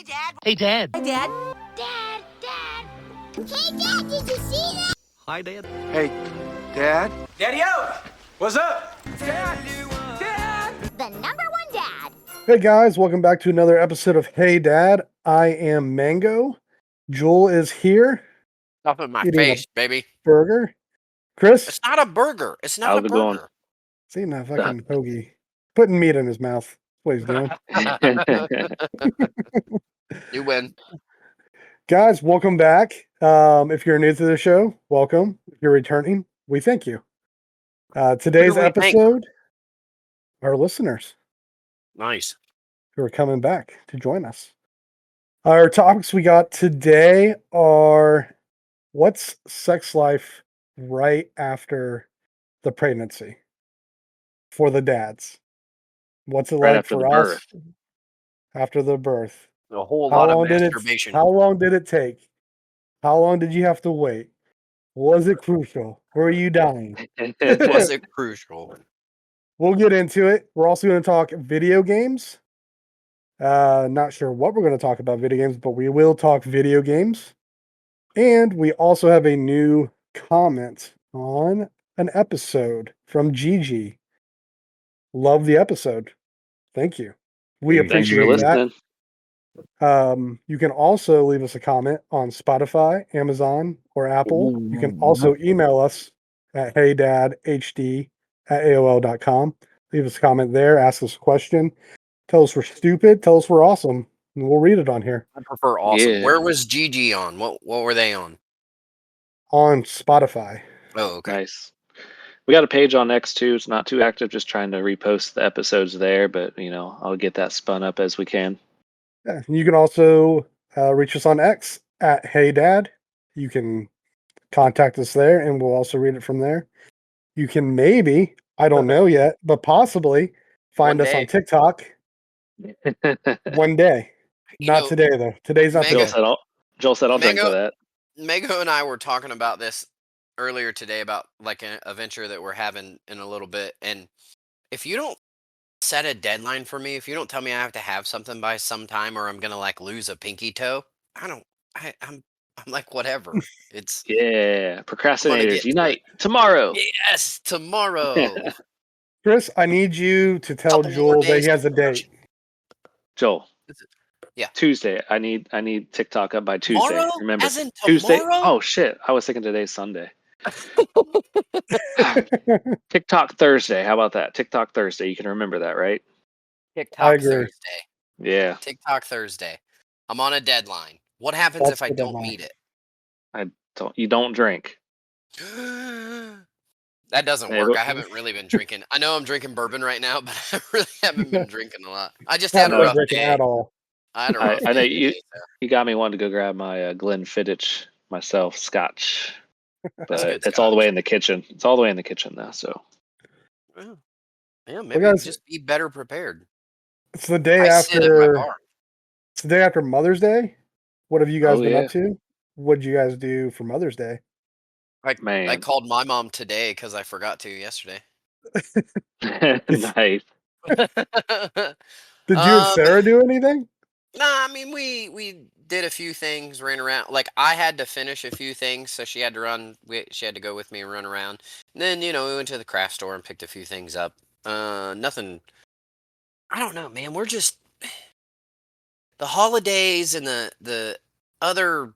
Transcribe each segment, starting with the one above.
Dad. Hey, Dad. Hey, Dad. Dad! Dad! Hey, Dad, did you see that? Hi, Dad. Hey, Dad? Daddy-o! What's up? The number one dad. Hey guys, welcome back to another episode of Hey Dad. I am Mango. Joel is here. Stuff in my Eating face, baby. Burger. Chris, It's not a burger. It's not How's a it going? burger. seeing that fucking hoagie. Putting meat in his mouth. That's what he's doing. You win. Guys, welcome back. If you're new to the show, welcome. If you're returning, we thank you. Today's Who do we thank? episode, our listeners Nice. who are coming back to join us. Our topics we got today are what's sex life right after the pregnancy for the dads? What's it Right like after for the us birth. after the birth? A whole How lot of long did masturbation. How long did it take? How long did you have to wait? Was it crucial? Were you dying? Was it crucial? We'll get into it. We're also going to talk video games. Not sure what we're going to talk about video games, but we will talk video games. And we also have a new comment on an episode from Gigi. Love the episode. Thank you. We Thanks for appreciate that. listening. You can also leave us a comment on Spotify, Amazon, or Apple. You can also email us at heydadhd@aol.com. Leave us a comment there. Ask us a question. Tell us we're stupid. Tell us we're awesome. And we'll read it on here. I prefer awesome. Yeah. Where was Gigi on? What were they on? On Spotify. Oh, okay. Nice. We got a page on X too. It's not too active, just trying to repost the episodes there, but I'll get that spun up as we can. Yeah. You can also reach us on X at heydad. You can contact us there, and we'll also read it from there. You can maybe, I don't know yet, but possibly find One us on day. TikTok one day. You Not know, today, though. Today's not Mango- today. Joel said I'll drink Mango- for that. Mego and I were talking about this earlier today about like a venture that we're having in a little bit. And if you don't set a deadline for me, if you don't tell me I have to have something by some time or I'm gonna like lose a pinky toe, I'm like whatever. It's Yeah. get Procrastinators, to unite tomorrow. yes, tomorrow. Chris, I need you to tell Couple more Joel that he days has a to date. watch. Joel. Yeah. Tuesday. I need TikTok up by Tuesday. Tomorrow? Remember As in Tuesday. tomorrow? Oh shit. I was thinking today's Sunday. TikTok Thursday. How about that? TikTok Thursday. You can remember that, right? TikTok agree. Thursday. Yeah. TikTok Thursday. I'm on a deadline. What happens That's if I the don't deadline. meet it? You don't drink. That doesn't Hey, work. look- I haven't really been drinking. I know I'm drinking bourbon right now, but I really haven't been drinking a lot. I just had Not a rough drinking day. at all. I had a I rough know day you today, so. You got me wanting to go grab my Glenfiddich myself, Scotch. But good it's all the way Scotch. in the kitchen. It's all the way in the kitchen though. So Well, yeah, maybe guys- just be better prepared. It's the day I sit at my after. bar. It's the day after Mother's Day. What have you guys Oh, been yeah. up to? What did you guys do for Mother's Day? I man, called my mom today because I forgot to yesterday. nice. Did you and Um, Sarah do anything? Nah, I mean we did a few things, ran around. Like I had to finish a few things, so she had to run. She had to go with me and run around. And then we went to the craft store and picked a few things up. Nothing. I don't know, man. We're just the holidays and the other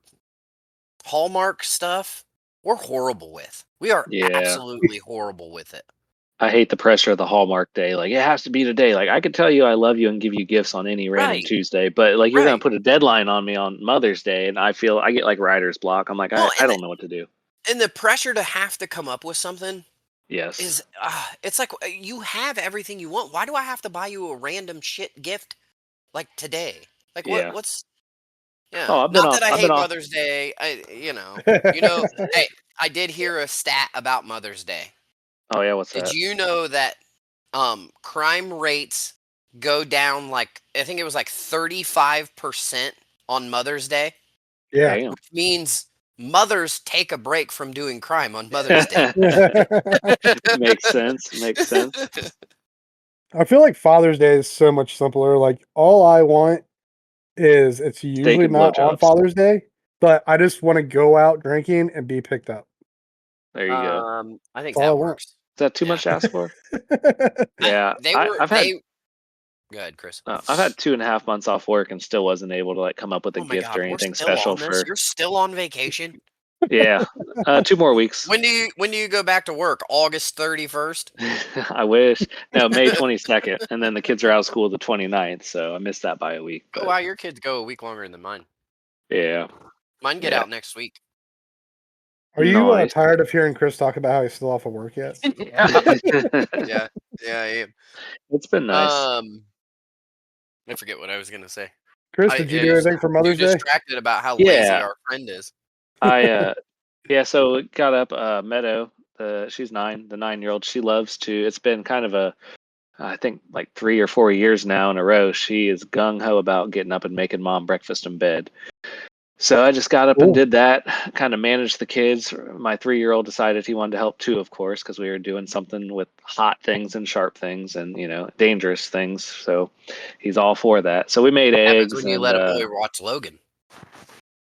Hallmark stuff. We're horrible with. We are Yeah. absolutely horrible with it. I hate the pressure of the Hallmark day. Like it has to be today. Like I could tell you I love you and give you gifts on any random Right. Tuesday, but like you're gonna Right. put a deadline on me on Mother's Day, and I get like writer's block. I'm like Well, I don't know what to do. And the pressure to have to come up with something Yes. is it's like you have everything you want. Why do I have to buy you a random shit gift like today? Like Yeah. what's yeah. Oh, I've been Not off- that I I've hate been off- Mother's Day. Hey, I did hear a stat about Mother's Day. Oh yeah, what's Did that? you know that crime rates go down like I think it was like 35% on Mother's Day? Yeah. Damn. Which means mothers take a break from doing crime on Mother's Day. Makes sense. Makes sense. I feel like Father's Day is so much simpler. Like all I want is it's usually and not on blowjobs. Father's Day, but I just want to go out drinking and be picked up. There you go. I think That's all I that want. works. Is that too Yeah. much to ask for? I- Yeah, they I, were. I've had They. Go ahead, Chris. I've had 2.5 months off work and still wasn't able to like come up with a Oh my gift God, or we're anything still special on this. for. You're still on vacation. Yeah, 2 more weeks. When do you go back to work? August 31st. I wish. No, May 22nd, and then the kids are out of school the 29th, so I missed that by a week. Oh But wow, your kids go a week longer than mine. yeah, Mine get Yeah. out next week. Are you Nice. tired of hearing Chris talk about how he's still off of work yet? Yeah, I am. It's been nice. I forget what I was gonna say. Chris, did you do anything for Mother's Too Day? distracted about how lazy Yeah. our friend is. Yeah, so got up Meadow, she's 9, the 9-year-old. She loves to. It's been kind of I think like 3 or 4 years now in a row. She is gung ho about getting up and making mom breakfast in bed. So I just got up and Cool. did that, kind of managed the kids. My 3-year-old decided he wanted to help too, of course, because we were doing something with hot things and sharp things and dangerous things. So he's all for that. So we made Happens eggs. when you and, let a boy watch Logan.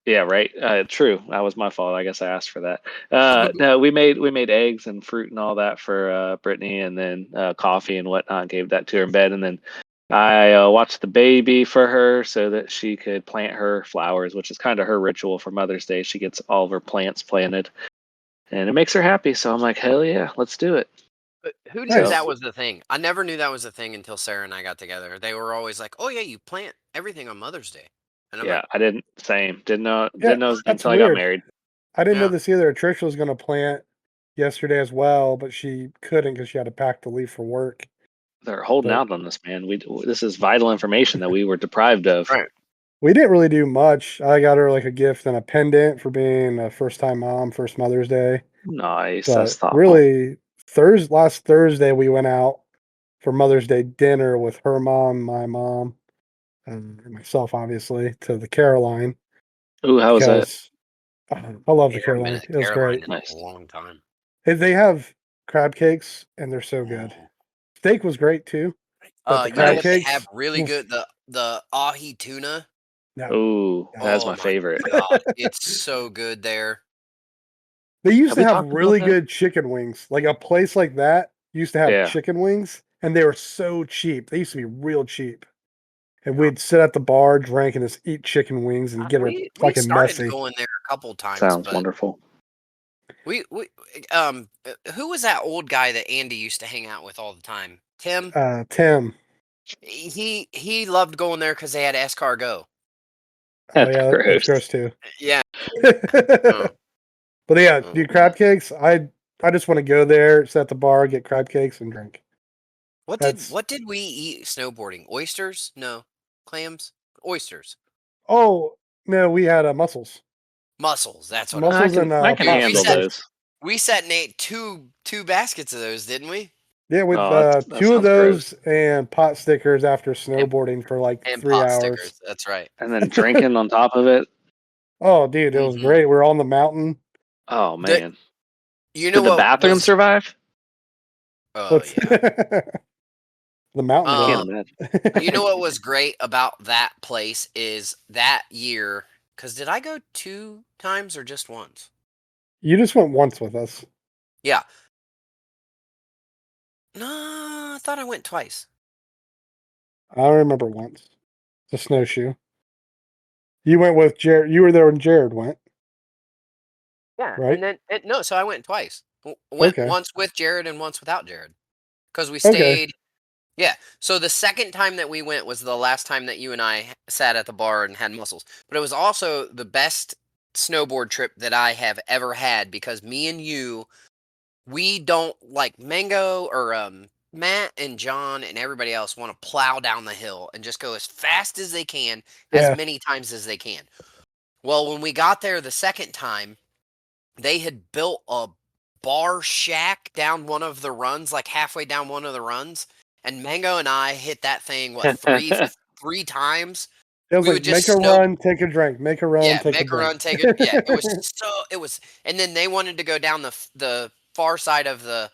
Yeah, right. True. That was my fault. I guess I asked for that. No, we made eggs and fruit and all that for Brittany, and then coffee and whatnot. Gave that to her in bed, and then I watched the baby for her so that she could plant her flowers, which is kind of her ritual for Mother's Day. She gets all of her plants planted, and it makes her happy. So I'm like, hell yeah, let's do it. But who knew Nice. that was the thing? I never knew that was the thing until Sarah and I got together. They were always like, "Oh yeah, you plant everything on Mother's Day." And I'm Yeah, like, I didn't. Same. Didn't know. Yeah, Didn't know that's until I got weird. married. I didn't know Yeah. this either. Trish was going to plant yesterday as well, but she couldn't because she had to pack to leave for work. They're holding But- out on us, man. This is vital information that we were deprived of. Right. We didn't really do much. I got her like a gift and a pendant for being a first-time mom, first Mother's Day. Nice. That's But thoughtful. really, last Thursday we went out for Mother's Day dinner with her mom, my mom, and myself, obviously, to the Caroline. Ooh, how was that? Because I love the Yeah, I've been Caroline. at It was Caroline great. in Nice. a long time. They have crab cakes, and they're so good. Steak was great too. But the You know crab what they cakes, have really oof. good? The ahi tuna. No, Ooh, that's Oh my favorite. God, it's so good there. they used Have to we have talked about really that? good chicken wings. Like a place like that used to have Yeah. chicken wings, and they were so cheap. They used to be real cheap. And we'd sit at the bar, drink, and just eat chicken wings and get her We fucking started messy. going there a couple times, Sounds but wonderful. who was that old guy that Andy used to hang out with all the time? Tim. Tim. He loved going there because they had escargot. Oh That's yeah, that's gross. gross too. Yeah. But yeah, Oh. dude, crab cakes. I just want to go there, sit at the bar, get crab cakes, and drink. What That's- did we eat snowboarding? Oysters? No, clams. Oysters. Oh no, we had mussels. Mussels. That's what. Mussels and I can pot handle stickers. those. We sat and ate two baskets of those, didn't we? Yeah, with Oh, that two of sounds those and pot stickers after snowboarding for like And 3 pot hours. stickers. That's right. And then drinking on top of it. Oh, dude, it was Mhm. great. We're on the mountain. Oh man. You know Did the what bathroom was- survive? Oh What's- yeah. the mountain. I can't did. imagine. You know what was great about that place is that year. Because did I go 2 times or just once? You just went once with us. Yeah. No, I thought I went twice. I remember once. The snowshoe. You went with Jared. You were there when Jared went. Yeah, Right? and then no, so I went twice. Went Okay. once with Jared and once without Jared, because we Okay. stayed. Yeah, so the second time that we went was the last time that you and I sat at the bar and had mussels. But it was also the best snowboard trip that I have ever had because me and you, we don't like Mango or Matt and John and everybody else want to plow down the hill and just go as fast as they can, Yeah. as many times as they can. Well, when we got there the second time, they had built a bar shack down one of the runs, like halfway down one of the runs, and Mango and I hit that thing three times. It was We like would just make a snow- run, take a drink. Make a run, Yeah, take make a a drink. run, take it. Yeah, it was, and then they wanted to go down the far side of the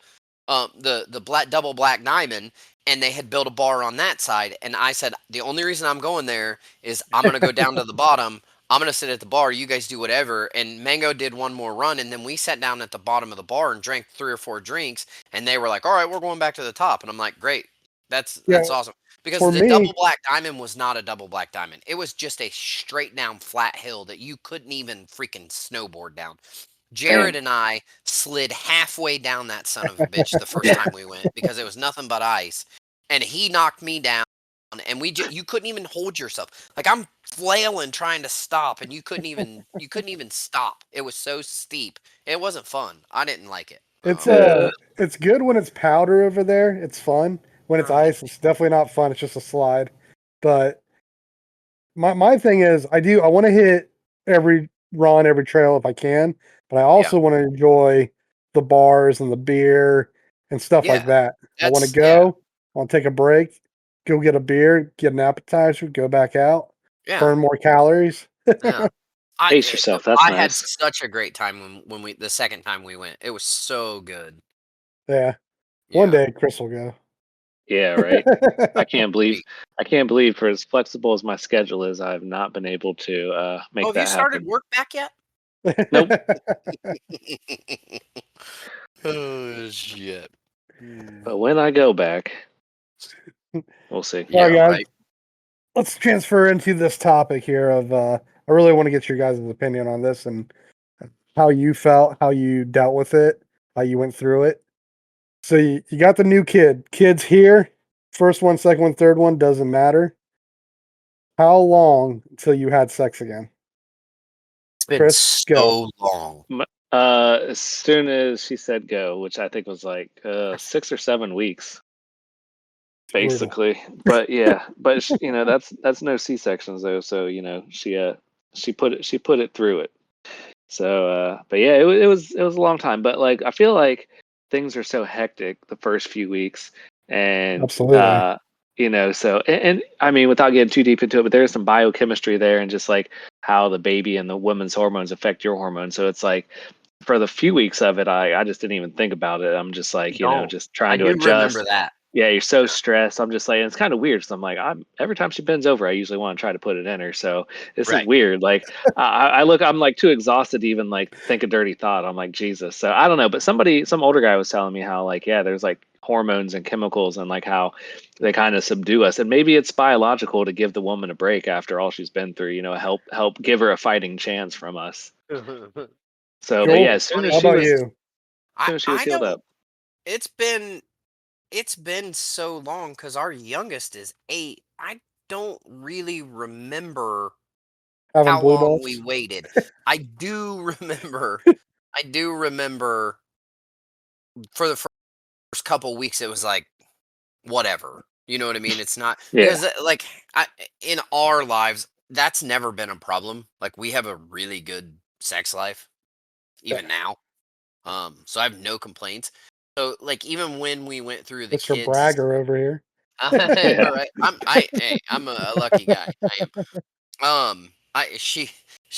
double black diamond, and they had built a bar on that side. And I said, the only reason I'm going there is I'm going to go down to the bottom. I'm going to sit at the bar. You guys do whatever. And Mango did one more run. And then we sat down at the bottom of the bar and drank 3 or 4 drinks. And they were like, all right, we're going back to the top. And I'm like, great. That's awesome. Because for the me- double black diamond was not a double black diamond. It was just a straight down flat hill that you couldn't even freaking snowboard down. Jared and I slid halfway down that son of a bitch the first time we went because it was nothing but ice, and he knocked me down, and you couldn't even hold yourself. Like I'm flailing trying to stop, and you couldn't even stop. It was so steep. It wasn't fun. I didn't like it. It's good when it's powder over there. It's fun. When it's ice, it's definitely not fun. It's just a slide. But my thing is, I want to hit every run, every trail if I can. But I also want to enjoy the bars and the beer and stuff like that. I want to go. I want to take a break, go get a beer, get an appetizer, go back out, burn more calories. Pace yourself. That's I nice. had such a great time when we the second time we went. It was so good. Yeah. One day Chris will go. Yeah, right. I can't believe for as flexible as my schedule is, I've not been able to make that happen. Have you started work back yet? Nope. Oh shit. But when I go back, we'll see. All right, guys. Let's transfer into this topic here of I really want to get your guys' opinion on this and how you felt, how you dealt with it, how you went through it. So you got the new kid. Kid's here. First one, second one, third one, doesn't matter. How long until you had sex again? It's been so long. As soon as she said go, which I think was like 6 or 7 weeks, basically. But yeah, but that's no C-sections though. So she put it through it. So but yeah, it was a long time. But like I feel like things are so hectic the first few weeks, and absolutely. So and I mean, without getting too deep into it, but there's some biochemistry there, and just like how the baby and the woman's hormones affect your hormones. So it's like for the few weeks of it, I just didn't even think about it. I'm just like, just trying to adjust. Remember that. Yeah, you're so stressed. I'm just like, it's kind of weird. So I'm like, every time she bends over, I usually want to try to put it in her. So this is weird. Like I'm like too exhausted to even like think a dirty thought. I'm like, Jesus. So I don't know. But some older guy was telling me how like, yeah, there's like hormones and chemicals and like how they kind of subdue us. And maybe it's biological to give the woman a break after all she's been through, help give her a fighting chance from us. So, but yeah, as soon as she was healed up. It's been so long because our youngest is 8. I don't really remember how long we waited. I do remember for the first couple weeks it was like whatever. You know what I mean? It's not because like in our lives that's never been a problem. Like we have a really good sex life even now. So I have no complaints. So like even when we went through the Mr. kids, Bragger over here. Right? I'm a lucky guy. I am. She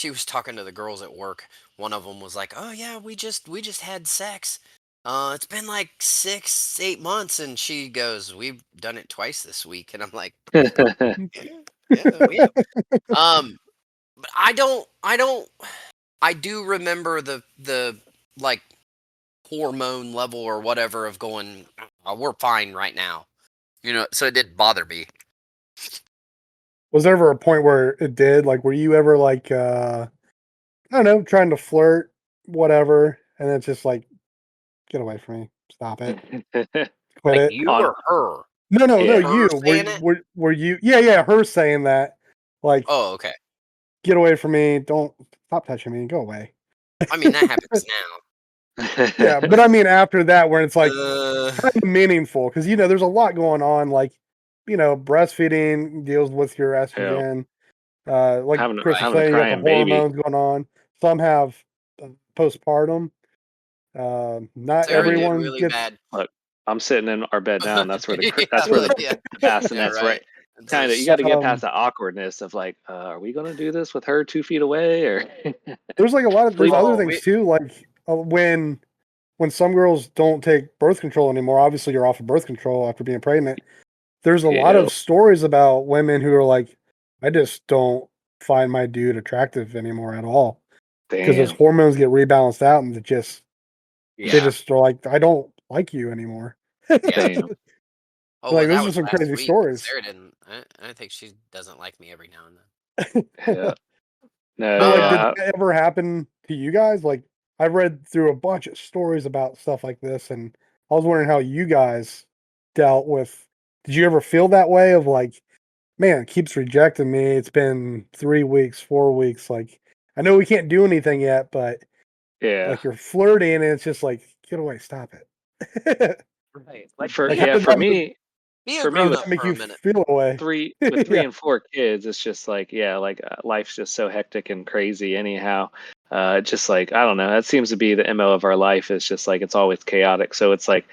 was talking to the girls at work. One of them was like, "Oh yeah, we just had sex. It's been like 6-8 months," and she goes, "We've done it twice this week," and I'm like, "Yeah, we have." But I do remember the like hormone level or whatever of going, we're fine right now. So it didn't bother me. Was there ever a point where it did? Like, were you ever like, I don't know, trying to flirt, whatever, and it's just like, get away from me, stop it, quit it. You or her? No, you. Were you? Yeah, her saying that. Like, oh, okay. Get away from me! Don't stop touching me. Go away. I mean, that happens now. Yeah, but I mean, after that, where it's like kind of meaningful, because there's a lot going on. Like, breastfeeding deals with your estrogen. Like Chris was saying, you have the hormones going on. Some have postpartum. Not everyone really gets. Bad. Look, I'm sitting in our bed now, and that's where the bassinet's right. Kind of, you got to get past the awkwardness of like, are we going to do this with her 2 feet away, or? There's like there's other things too, like when when some girls don't take birth control anymore, obviously you're off of birth control after being pregnant. There's a lot Yeah. of stories about women who are like, I just don't find my dude attractive anymore at all because his Damn. hormones get rebalanced out and they just Yeah. are like, I don't like you anymore. Damn. Oh, Like, well, those that are was some last crazy week. stories. Sarah didn't. I think she doesn't like me every now and then. Yeah. No, But like, yeah. did that ever happen to you guys? Like, I've read through a bunch of stories about stuff like this, and I was wondering how you guys dealt with. Did you ever feel that way of like, man, it keeps rejecting me. It's been 3 weeks, 4 weeks. Like, I know we can't do anything yet, but Yeah. like you're flirting, and it's just like, get away, stop it. Right. Like, For Like, yeah, how did for that me, be a for me grown with up make for you a minute. feel away? three Yeah. and four kids, it's just like, yeah, like life's just so hectic and crazy anyhow. Just like, I don't know, that seems to be the MO of our life. Is just like it's always chaotic. So it's like,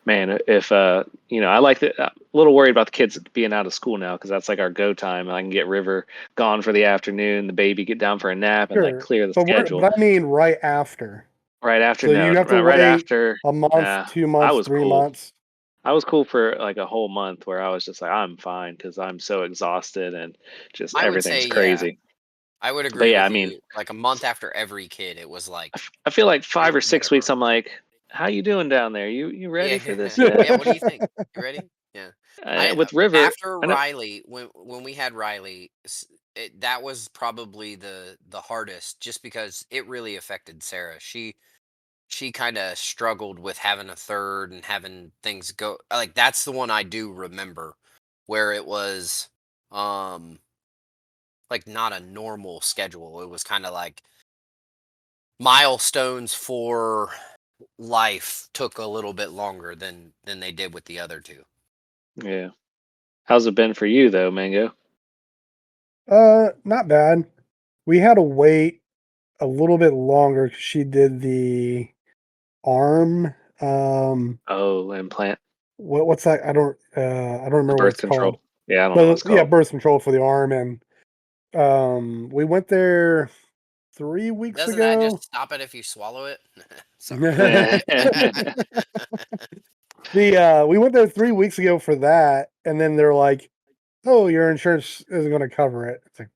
man, if I like that. I'm a little worried about the kids being out of school now because that's like our go time. I can get River gone for the afternoon, the baby get down for a nap, and like Sure. clear the But schedule. I mean right after. Right after, So no, you have to right wait after. a month, 2 I months, was 3 cool. months. I was cool for like a whole month where I was just like, I'm fine because I'm so exhausted and just I would everything's say, yeah, crazy. I would But agree yeah, I with mean, you. Like a month after every kid, it was like, I feel like 5 or "Get 6 over weeks. it." I'm like, how you doing down there? You ready Yeah, for this yeah. yet? What do you think? You ready? Yeah. With River, After I know. Riley, when we had Riley, that was probably the hardest, just because it really affected Sarah. She kind of struggled with having a third and having things go like that's the one I do remember where it was um like not a normal schedule. It was kind of like milestones for life took a little bit longer than they did with the other two. Yeah. How's it been for you though, Mango? Not bad. We had to wait a little bit longer 'cause she did the arm. Oh, implant, What's that? I don't the remember what birth it's called. control. Yeah, I don't know what But it's yeah, called. birth control for the arm, and we went there 3 weeks Doesn't that ago. just stop it if you swallow it? Sorry. The we went there 3 weeks ago for that, and then they're like, "Oh, your insurance isn't going to cover it." It's like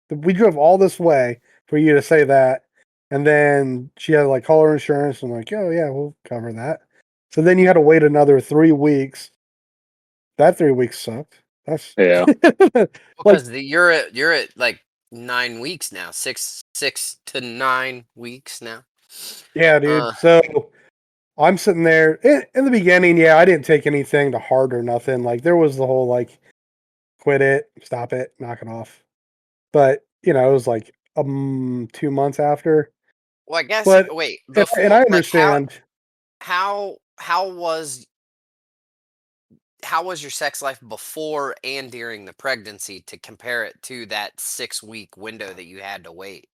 we drove all this way for you to say that, and then she had to like call her insurance and like, "Oh yeah, we'll cover that." So then you had to wait another 3 weeks. That 3 weeks sucked. That's Yeah. like Because you're at like 9 weeks now, 6 to 9 weeks now. yeah, dude. Uh, So I'm sitting there in the beginning. Yeah, I didn't take anything to heart or nothing. Like there was the whole like, quit it, stop it, knock it off. But it was like 2 months after. well, I guess But wait and before I like understand. how how was your sex life before and during the pregnancy to compare it to that 6 week window that you had to wait?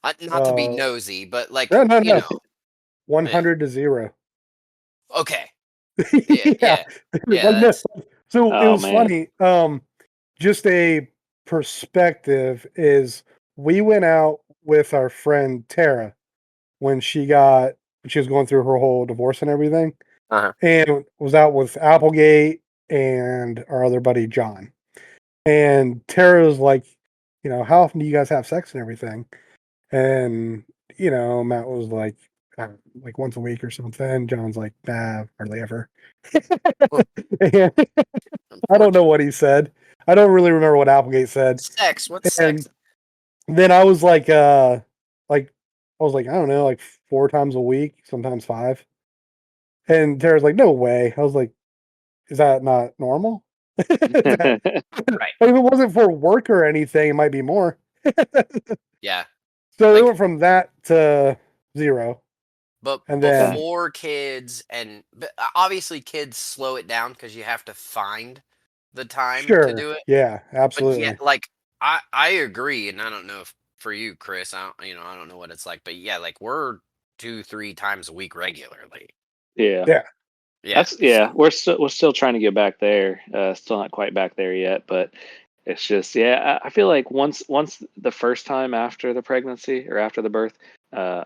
Not to be Uh, nosy, but like no, no, you no. know, yeah. 100 to 0. Okay, yeah, Yeah. yeah, yeah. Like no. That's So it Oh was man. funny. Just a perspective is we went out with our friend Tara when she was going through her whole divorce and everything, uh-huh. and was out with Applegate and our other buddy John. And Tara was like, how often do you guys have sex and everything? And Matt was like once a week or something. John's like, nah, hardly ever. And I don't know Unfortunate. what he said. I don't really remember what Applegate said. Sex. What's And sex? then I was like I was like, I don't know, like 4 times a week, sometimes 5. And Tara's like, no way. I was like, is that not normal? That- Right. if it wasn't for work or anything, it might be more. Yeah. So it Like, went from that to 0. but And then before kids, and obviously kids slow it down because you have to find the time to sure. do it. Yeah, But yeah, absolutely. like I agree, and I don't know if for you, Chris, I don't know what it's like, but yeah, like we're 2-3 times a week regularly. Yeah. Yeah. Yeah. Yeah. We're still trying to get back there. Still not quite back there yet, but it's just yeah. I feel like once the first time after the pregnancy or after the birth uh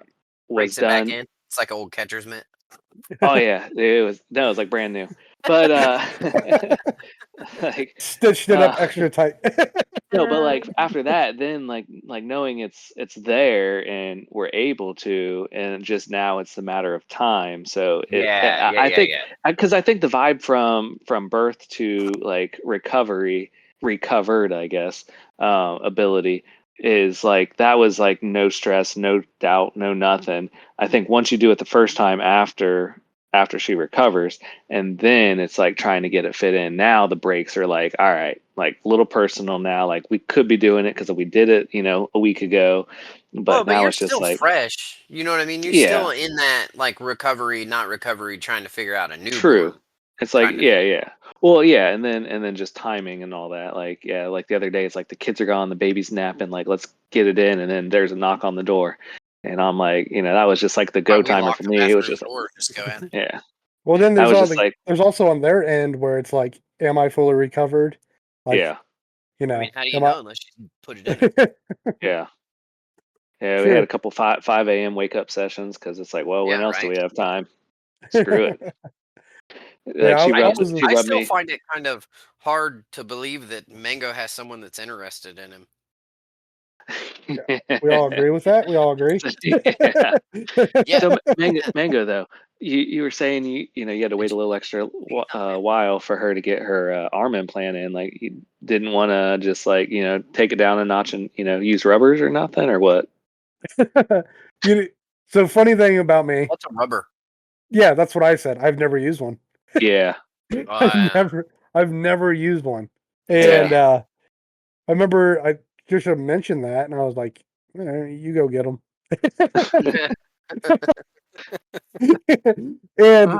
was Breaks it back done. in. It's like old catcher's mitt. Oh yeah, it was like brand new, but like Stitched it up extra tight. no, but like after that, then like knowing it's there and we're able to, and just now it's a matter of time. So Yeah, yeah, I yeah, think yeah. because I think the vibe from birth to like recovered, I guess, ability is like that was like no stress, no doubt, no nothing. I think once you do it the first time after she recovers, and then it's like trying to get it fit in. Now the breaks are like, all right, like a little personal now. Like we could be doing it because we did it, a week ago, Well, but but now you're it's just still like, fresh. You know what I mean? You're yeah, still in that like recovery, not recovery, trying to figure out a true. newborn It's like, kind of yeah, thing. yeah. Well, yeah, and then just timing and all that. Like, yeah, like the other day, it's like the kids are gone, the baby's napping, like let's get it in, and then there's a knock on the door, and I'm like, that was just like the go Right, we timer for locked up me. It was after the just, door. Just go ahead. yeah, Well, then I there's was all just the like, there's also on their end where it's like, am I fully recovered? Like, yeah, I mean, how do you am I? know unless you put it in? yeah. Yeah, we had a Sure. couple five a.m. wake up sessions because it's like, well, when Yeah, else do right. we have time? Screw it. Yeah, Like she I rubbed was. she I rubbed still me. find it kind of hard to believe that Mango has someone that's interested in him. Yeah, we all agree with that. We all agree. Yeah. Yeah, So mango though, you were saying you had to did wait a little extra while for her to get her arm implant in. Like you didn't want to just like take it down a notch and use rubbers or nothing or what? you, so funny thing about me. what's a rubber? Yeah, that's what I said. I've never used one. Yeah, I've Uh, never I've never used one. yeah. And I remember I just mentioned that and I was like, you go get them. And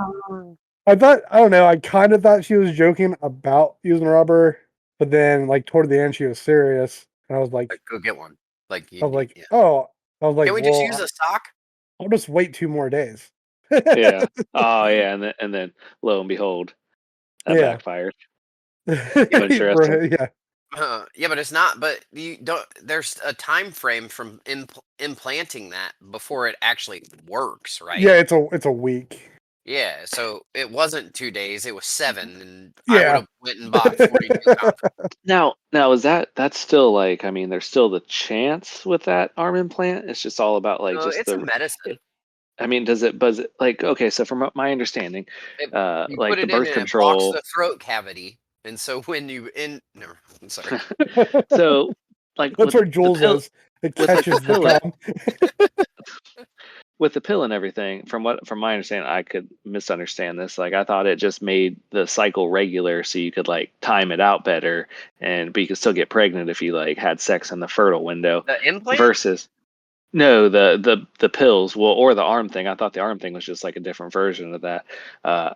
I thought I don't know, I kind of thought she was joking about using rubber, but then like toward the end she was serious. And like, go get one. Like, I was like, yeah. oh, I was like, Can we just use well, a sock? I'll just wait 2 more days. Yeah. Oh yeah, and then lo and behold, that Yeah. backfired. So interesting. Right, yeah. Yeah, but it's not. But you don't. There's a time frame from implanting that before it actually works, right? Yeah, it's a week. Yeah. So it wasn't 2 days. It was 7, and I would Yeah. have went and bought 42 pounds. Now that's still like I mean, there's still the chance with that arm implant. It's just all about like No, just it's a it- medicine. I mean, does it like okay, so from my understanding, You put like the it in birth and it blocks control. the throat cavity, and so when you in, never. I'm sorry. So like That's with where the Jules pill is. It with like the catches the pill cum. with the pill and everything, from my understanding, I could misunderstand this. Like I thought it just made the cycle regular, so you could like time it out better, but you could still get pregnant if you like had sex in the fertile window. The implant? Versus no, the pills, well, or the arm thing. I thought the arm thing was just like a different version of that. Uh,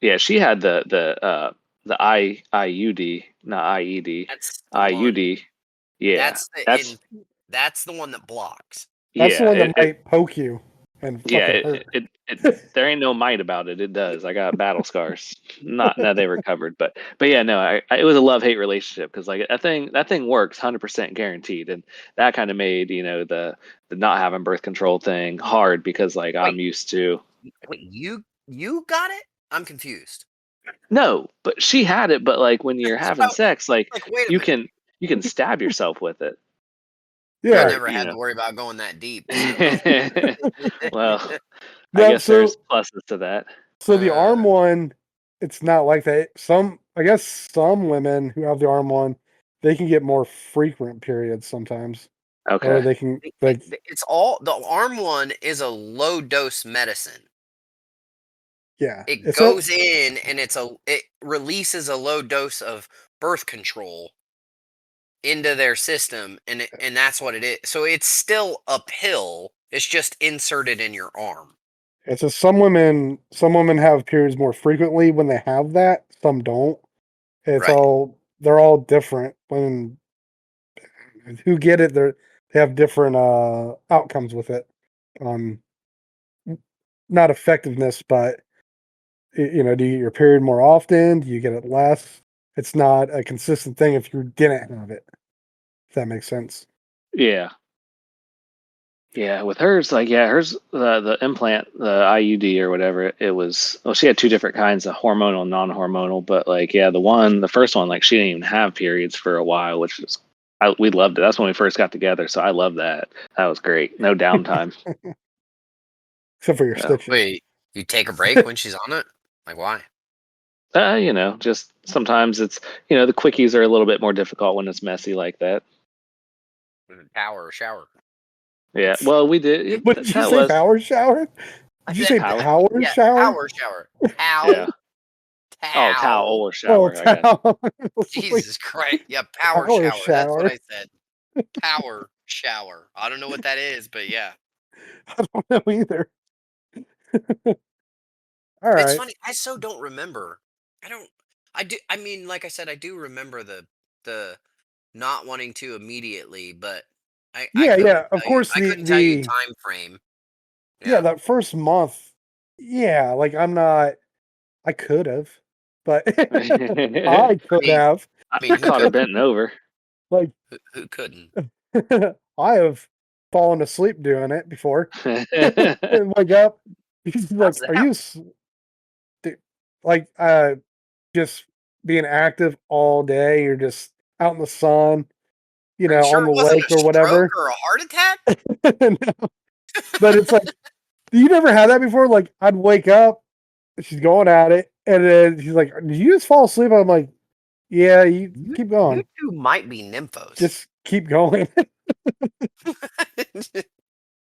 yeah, she had the IUD, not IED, That's the one. IUD. Yeah, That's the that's in. That's the one that blocks. That's the yeah. one that It might poke you and Yeah, fucking hurt. there ain't no might about it. It does. I got battle scars. Not now they recovered, but yeah, no, it was a love hate relationship because like that thing works 100% guaranteed, and that kind of made the not having birth control thing hard because like I'm Wait, used to wait, you got it? I'm confused. no, but she had it, but like when you're having So, sex, like like, wait a you minute. can you can stab yourself with it I Yeah. or never had to worry about going that deep. So. well, I No, guess so there's pluses to that. so the uh, arm one, it's not like that. I guess some women who have the arm one, they can get more frequent periods sometimes. Or Okay. they can like it's all the arm one is a low dose medicine. yeah. It It's a goes in and it releases a low dose of birth control into their system, and that's what it is. So it's still a pill. It's just inserted in your arm. it's a some women have periods more frequently when they have that, some don't. Right. They're all different. When who get it, they have different outcomes with it. Um not effectiveness, but do you get your period more often? Do you get it less? It's not a consistent thing if you didn't have it. If that makes sense. Yeah. Yeah, with hers, like, yeah, hers, the implant, the IUD or whatever, it was, well, she had two different kinds of hormonal and non-hormonal, but like, yeah, the first one, like, she didn't even have periods for a while, which is, we loved it. That's when we first got together, so I love that. That was great. No downtime. Except for your Yeah. stitches. Wait, you take a break when she's on it? Like why? Just sometimes it's, the quickies are a little bit more difficult when it's messy like that. Power or shower? Yeah, well, we did. What did you That say? was, Power shower? Did you say Towel. power Yeah, shower? power shower. Towel. yeah. Oh, towel or Oh, shower. I got you. towel. Jesus Christ. Yeah, power Power shower. That's what shower. I said. Power shower. I don't know what that is, but yeah. I don't know either. All It's right. funny. I so don't remember. I don't. I do. I mean, like I said, I do remember the not wanting to immediately, but I Yeah, couldn't yeah. Of tell you. course, I the couldn't tell you the time frame. yeah, Yeah. that first month. Yeah, like I'm not. I could have, but I could mean- have. I mean, I who caught her could? bent over. Like Who couldn't? I have fallen asleep doing it before. And wake up. He's like, How's that? "Are you like just being active all day? You're just out in the sun, Are you sure on it the wasn't lake a or whatever." stroke or a heart attack? No. But it's like, you never had that before? Like, I'd wake up, she's going at it, and then she's like, "Did you just fall asleep?" I'm like, "Yeah, you keep You going. two might be nymphos. Just keep going."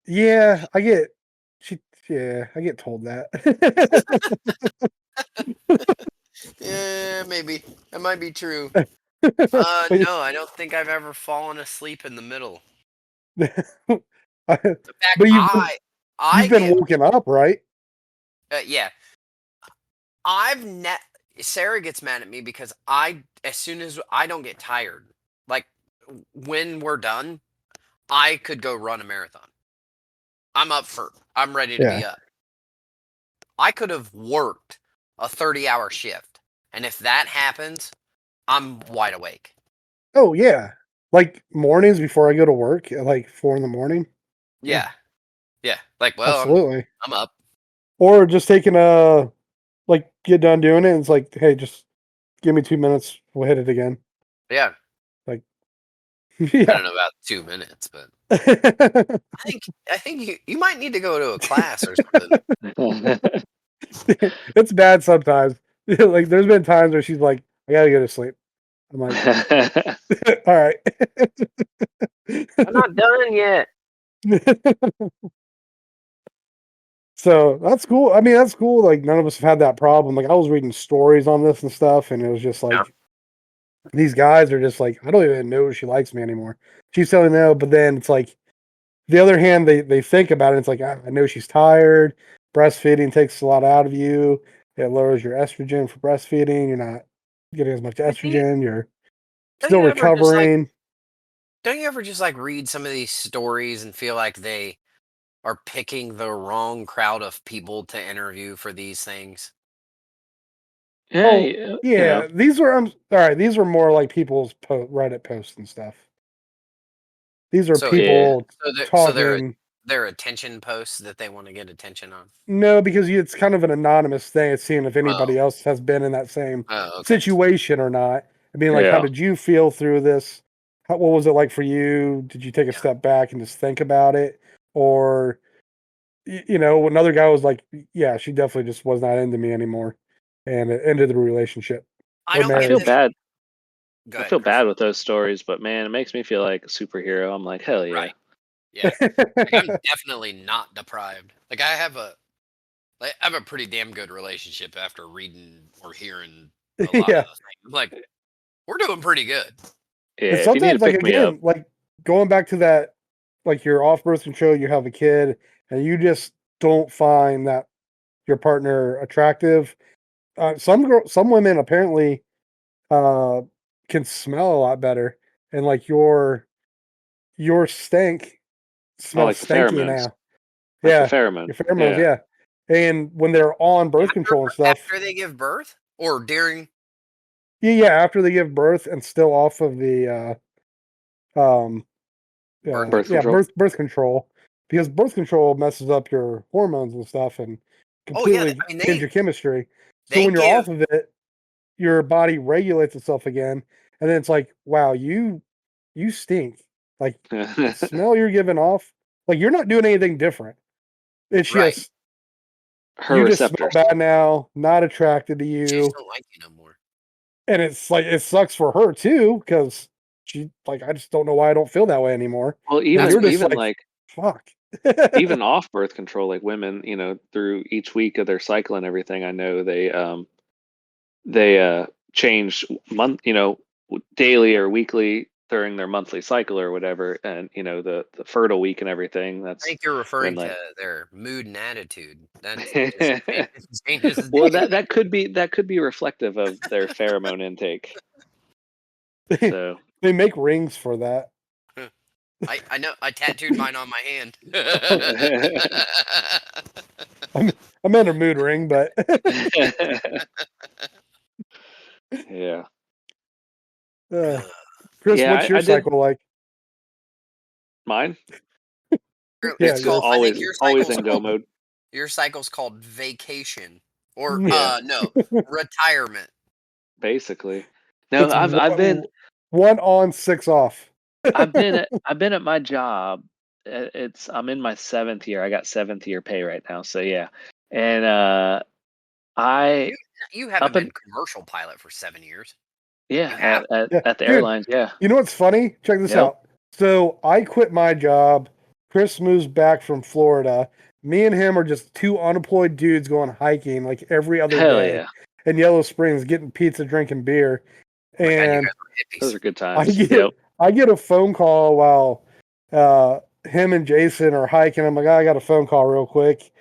Yeah, I get I get told that. Yeah, maybe that might be true. But No, I don't think I've ever fallen asleep in the middle. In fact, but I you've been get woken up, right? yeah. Sarah gets mad at me because as soon as I don't get tired, like when we're done, I could go run a marathon. I'm ready to be Yeah. up. I could have worked a 30-hour shift, and if that happens, I'm wide awake. Oh yeah. Like mornings before I go to work at like 4 in the morning. Yeah. Yeah. Like, well, Absolutely. I'm up. Or just taking like get done doing it and it's like, hey, just give me 2 minutes, we'll hit it again. Yeah. Like I yeah. don't know about 2 minutes, but I think you might need to go to a class or something. It's bad sometimes. Like there's been times where she's like, I gotta go to sleep. I'm like, all right. I'm not done yet. So that's cool. I mean, that's cool. Like none of us have had that problem. Like I was reading stories on this and stuff, and it was just like Yeah. these guys are just like, I don't even know if she likes me anymore. She's telling no, but then it's like the other hand, they think about it. It's like I know she's tired. Breastfeeding takes a lot out of you. It lowers your estrogen for breastfeeding. You're not getting as much estrogen. You're Don't still you ever just, like- recovering. Don't you ever just like read some of these stories and feel like they are picking the wrong crowd of people to interview for these things? Yeah, these were all right. These were more like people's Reddit posts and stuff. These are So- people So they're talking. their attention posts that they want to get attention on. No, because it's kind of an anonymous thing. It's seeing if anybody else has been in that same Oh, okay. situation or not. I mean, like, how Yeah. did you feel through this? What was it like for you? Did you take a Yeah. step back and just think about it? Or, another guy was like, yeah, she definitely just was not into me anymore. And it ended the relationship. I or don't I get feel this. bad. Go I ahead, feel Chris. bad with those stories, but man, it makes me feel like a superhero. I'm like, hell yeah. Right. Yeah. Like, I'm definitely not deprived. Like I have a pretty damn good relationship after reading or hearing a lot Yeah. of those things. Like we're doing pretty good. Yeah, And if you need to sometimes, like, pick me up, again, like going back to that, like you're off birth control, you have a kid, and you just don't find that your partner attractive. Some women apparently can smell a lot better, and like your stink smells like the stinky pheromones. now. Like Yeah, the pheromones. your pheromones, yeah. And when they're on birth control and stuff, After they give birth or during. yeah, after they give birth and still off of the Birth control? birth control, because birth control messes up your hormones and stuff and Oh yeah, completely I mean change your chemistry. So they when you're give off of it, your body regulates itself again, and then it's like, wow, you stink. Like the smell you're giving off, like you're not doing anything different. It's right. just Her you just smell receptors. bad now, not attracted to She just you, don't like you no more. and it's like it sucks for her too because she like I just don't know why I don't feel that way anymore. Well, And That's you're what just even like, fuck. even off birth control, like women, through each week of their cycle and everything, I know they change daily or weekly during their monthly cycle or whatever, and the fertile week and everything. I That's think you're referring when to like their mood and attitude. That just changes well, daily. that could be reflective of their pheromone intake. So They make rings for that. I know. I tattooed mine on my hand. I meant a mood ring, but yeah, Chris, yeah, what's your I did cycle like? mine. Yeah, It's It's just called. yours. I think always in go mode, your cycle's called vacation, or yeah, no, retirement. basically. No, It's I've been one on, 6 off. I've been at my job. I'm in my 7th year. I got 7th year pay right now. So yeah, and I You you haven't up been and commercial pilot for 7 years. You yeah have. Yeah, at the dude. airlines. Yeah. You know what's funny? Check this Yep. out. So I quit my job. Chris moves back from Florida. Me and him are just two unemployed dudes going hiking like every other Hell day yeah. in Yellow Springs, getting pizza, drinking beer. Oh my God, you And guys are Those hippies. are good I times. get Yep. I get a phone call while him and Jason are hiking. I'm like, I got a phone call real quick.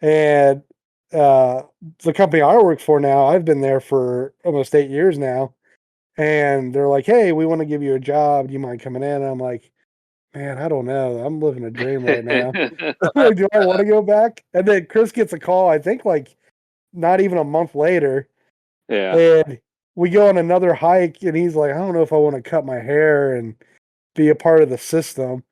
And the company I work for now, I've been there for almost 8 years now. And they're like, hey, we want to give you a job. Do you mind coming in? And I'm like, man, I don't know. I'm living a dream right now. Like, do I want to go back? And then Chris gets a call, I think like not even a month later. Yeah. And we go on another hike, and he's like, I don't know if I want to cut my hair and be a part of the system.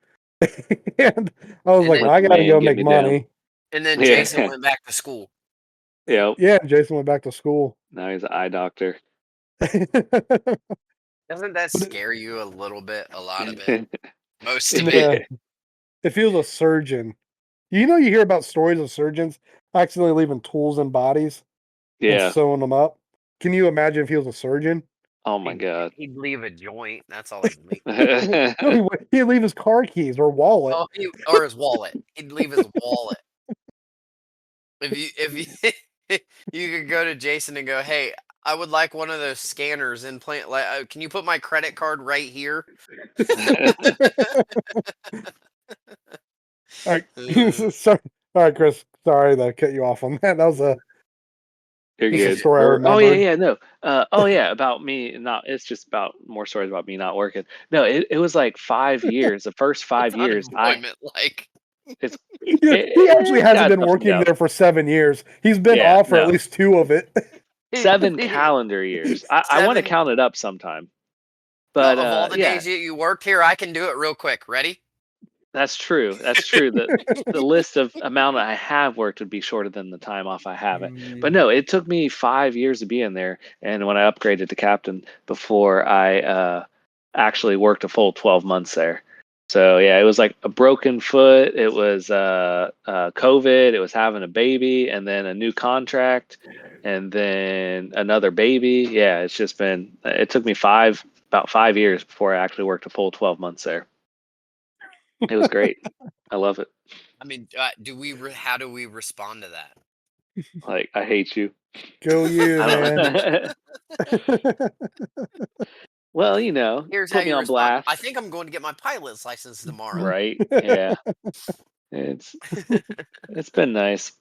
And I was And like, then, well, I got to go Get make me down. money. and then Yeah. Jason went back to school. Yep. Yeah, Jason went back to school. Now he's an eye doctor. Doesn't that But scare you a little bit? A lot of it. Most of it. yeah, if he was a surgeon, you hear about stories of surgeons accidentally leaving tools in bodies and Yeah. sewing them up. Can you imagine if he was a surgeon? Oh my god. He'd leave a joint. That's all he'd leave. No, he'd leave his car keys or wallet. Oh, or his wallet. He'd leave his wallet. If you could go to Jason and go, hey, I would like one of those scanners implant. Like, can you put my credit card right here? All right, sorry. All right, Chris. Sorry that I cut you off on that. That was You're just a good. story I Oh yeah, remembered. yeah, no. Oh yeah, about me not. It's just about more stories about me not working. No, it was like 5 years. The first What's 5 years, unemployment like? it's He actually it hasn't got been ups and working downs. there for 7 years. He's been Yeah, off for at no, least 2 of it. 7 calendar years. I want to Seven. count it up sometime, No, but of all the yeah, days that you worked here, I can do it real quick. Ready? that's true. That's true. The list of amount I have worked would be shorter than the time off I haven't. But no, it took me 5 years to be in there, and when I upgraded to captain before I actually worked a full 12 months there. So yeah, it was like a broken foot. It was COVID. It was having a baby, and then a new contract, and then another baby. Yeah, it's just been. It took me about 5 years before I actually worked a full 12 months there. It was great. I love it. I mean, how do we respond to that? Like I hate you. Go you, I man. don't. Well, Here's how put me you on respond. blast, I think I'm going to get my pilot's license tomorrow. right? Yeah, it's it's been nice.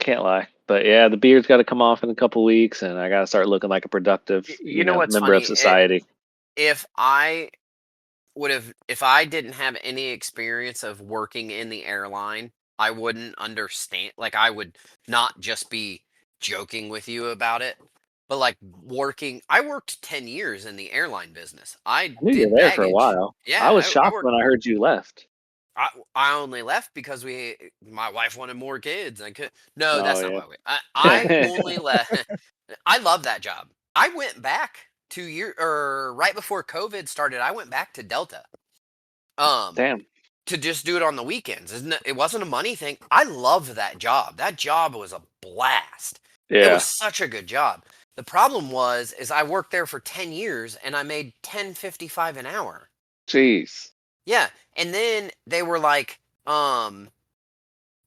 Can't lie, but yeah, the beard's got to come off in a couple weeks, and I got to start looking like a productive, You know what's member of funny? society. If I didn't have any experience of working in the airline, I wouldn't understand. Like, I would not just be joking with you about it, but like I worked 10 years in the airline business. I I knew you did were there for a baggage. while. Yeah, I was I shocked worked. when I heard you left. I only left because my wife wanted more kids. I could no, Oh that's not yeah. why I only left. I love that job. I went back 2 year or right before COVID started. I went back to Delta. Um, Damn. to just do it on the weekends. Isn't it? It wasn't a money thing. I loved that job. That job was a blast. It was Yeah. such a good job. The problem is I worked there for 10 years and I made 10.55 an hour. Jeez. Yeah, and then they were like, um,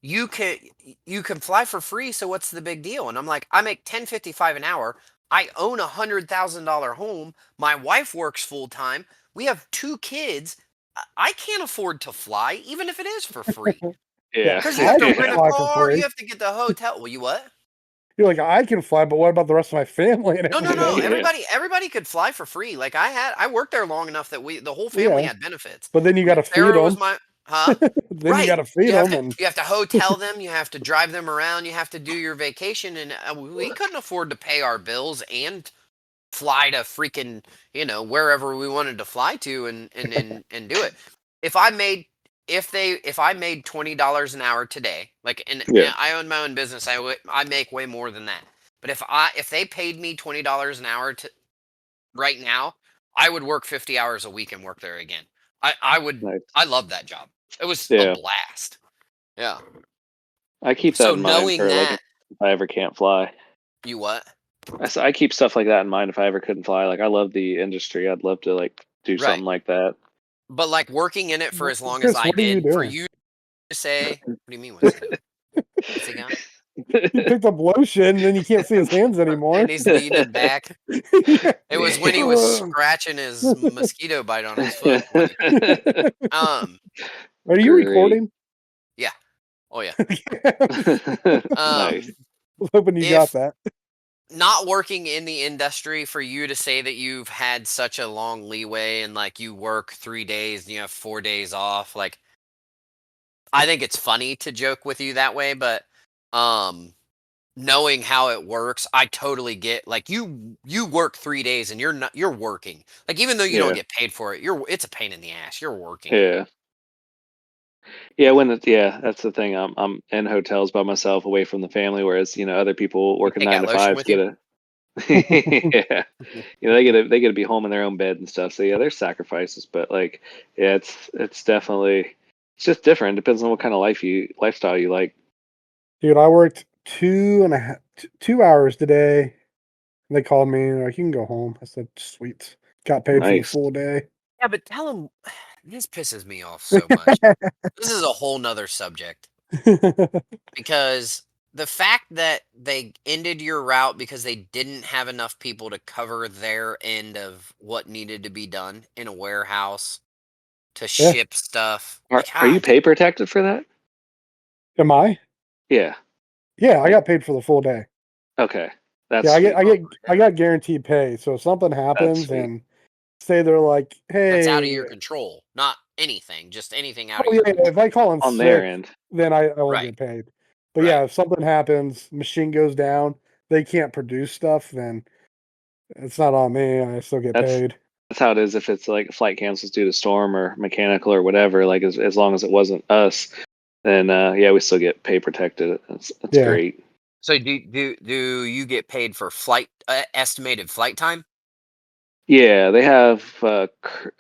you can you can fly for free, so what's the big deal? And I'm like, I make 10.55 an hour. I own $100,000 home. My wife works full time. We have 2 kids. I can't afford to fly, even if it is for free. Yeah, Yeah. Because you I have to can rent a fly for car, you free. have to get the hotel. Well, you what? You're like, I can fly, but what about the rest of my family and No, no, no. everything? Yeah. Everybody could fly for free. Like I worked there long enough that the whole family Yeah, had benefits. but then you got to feed Sarah was them. my huh? Then you got Right. to feed them, and You have to hotel them, you have to drive them around, you have to do your vacation, and we couldn't afford to pay our bills and fly to freaking wherever we wanted to fly to and do it. If I made if I made $20 an hour today, like and Yeah. I own my own business, I make way more than that. But if they paid me $20 an hour to right now, I would work 50 hours a week and work there again. I would. Nice. I love that job. It was a Yeah. blast. Yeah. I keep that So in mind knowing for like that, if I ever can't fly. you what? I keep stuff like that in mind if I ever couldn't fly. Like I love the industry. I'd love to like do Right. something like that. But like working in it for as long as Chris, I what are you did, for doing? you to say, what do you mean? What's he doing? What's he got? He picked up lotion, and then you can't see his hands anymore. And he's leaning back. Yeah. It was when he was scratching his mosquito bite on his foot. Um. Are you Great. recording? Yeah. Oh yeah. Nice. Was hoping you got If that. not working in the industry, for you to say that you've had such a long leeway and like you work 3 days and you have 4 days off, like I think it's funny to joke with you that way, but um knowing how it works, I totally get like you work 3 days and you're working. Like even though you don't Yeah. get paid for it, it's a pain in the ass. You're working. Yeah. Yeah, that's the thing. I'm in hotels by myself, away from the family, whereas other people You working take nine that to lotion fives with you? get a yeah, they get to be home in their own bed and stuff. So yeah, there's sacrifices, but like yeah, it's definitely it's just different. Depends on what kind of lifestyle you like. Dude, I worked 2 hours today. They called me and like, you can go home. I said, sweet. Got paid for the Nice. full day. Yeah, but tell him this pisses me off so much. This is a whole nother subject because the fact that they ended your route because they didn't have enough people to cover their end of what needed to be done in a warehouse to Yeah. ship stuff. Are you pay protected for that? Am I? Yeah. Yeah, I got paid for the full day. Okay. That's Yeah, sweet. I got guaranteed pay. So if something happens sweet. and say they're like, That's out of hey, your control, not anything, just anything out oh of yeah, your control. if I call in On their sick, end. then I won't Right. get paid. But Right. yeah, if something happens, machine goes down, they can't produce stuff, then it's not on me. I still get That's paid. that's how it is if it's like a flight cancels due to storm or mechanical or whatever. Like as long as it wasn't us, then yeah, we still get pay protected. That's Yeah. great. So do you get paid for flight estimated flight time? Yeah, they have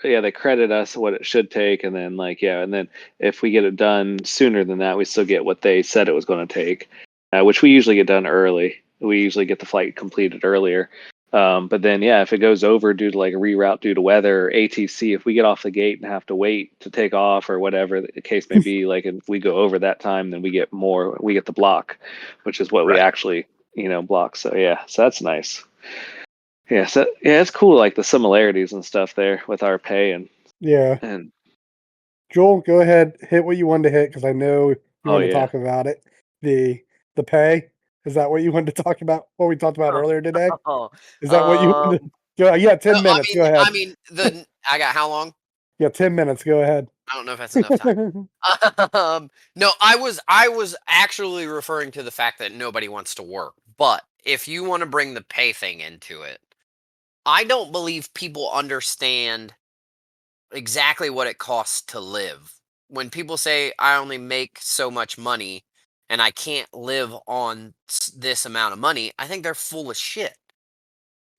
they credit us what it should take, and then and then if we get it done sooner than that, we still get what they said it was going to take, which we usually get done early. We usually get the flight completed earlier. But then if it goes over due to like a reroute due to weather or ATC, if we get off the gate and have to wait to take off or whatever the case may be, like if we go over that time, then we get more. We get the block, which is what we Right. actually block. So so that's nice. Yeah, so it's cool, like the similarities and stuff there with our pay Yeah. and Joel, go ahead, hit what you wanted to hit because I know you oh wanted to yeah, talk about it. The pay. Is that what you wanted to talk about? What we talked about earlier today? Oh, Is that what you wanted to go? Yeah, 10 minutes. Go ahead. I mean, I got how long? Yeah, 10 minutes. Go ahead. I don't know if that's enough time. No, I was actually referring to the fact that nobody wants to work. But if you want to bring the pay thing into it, I don't believe people understand exactly what it costs to live when people say I only make so much money and I can't live on this amount of money, I think they're full of shit.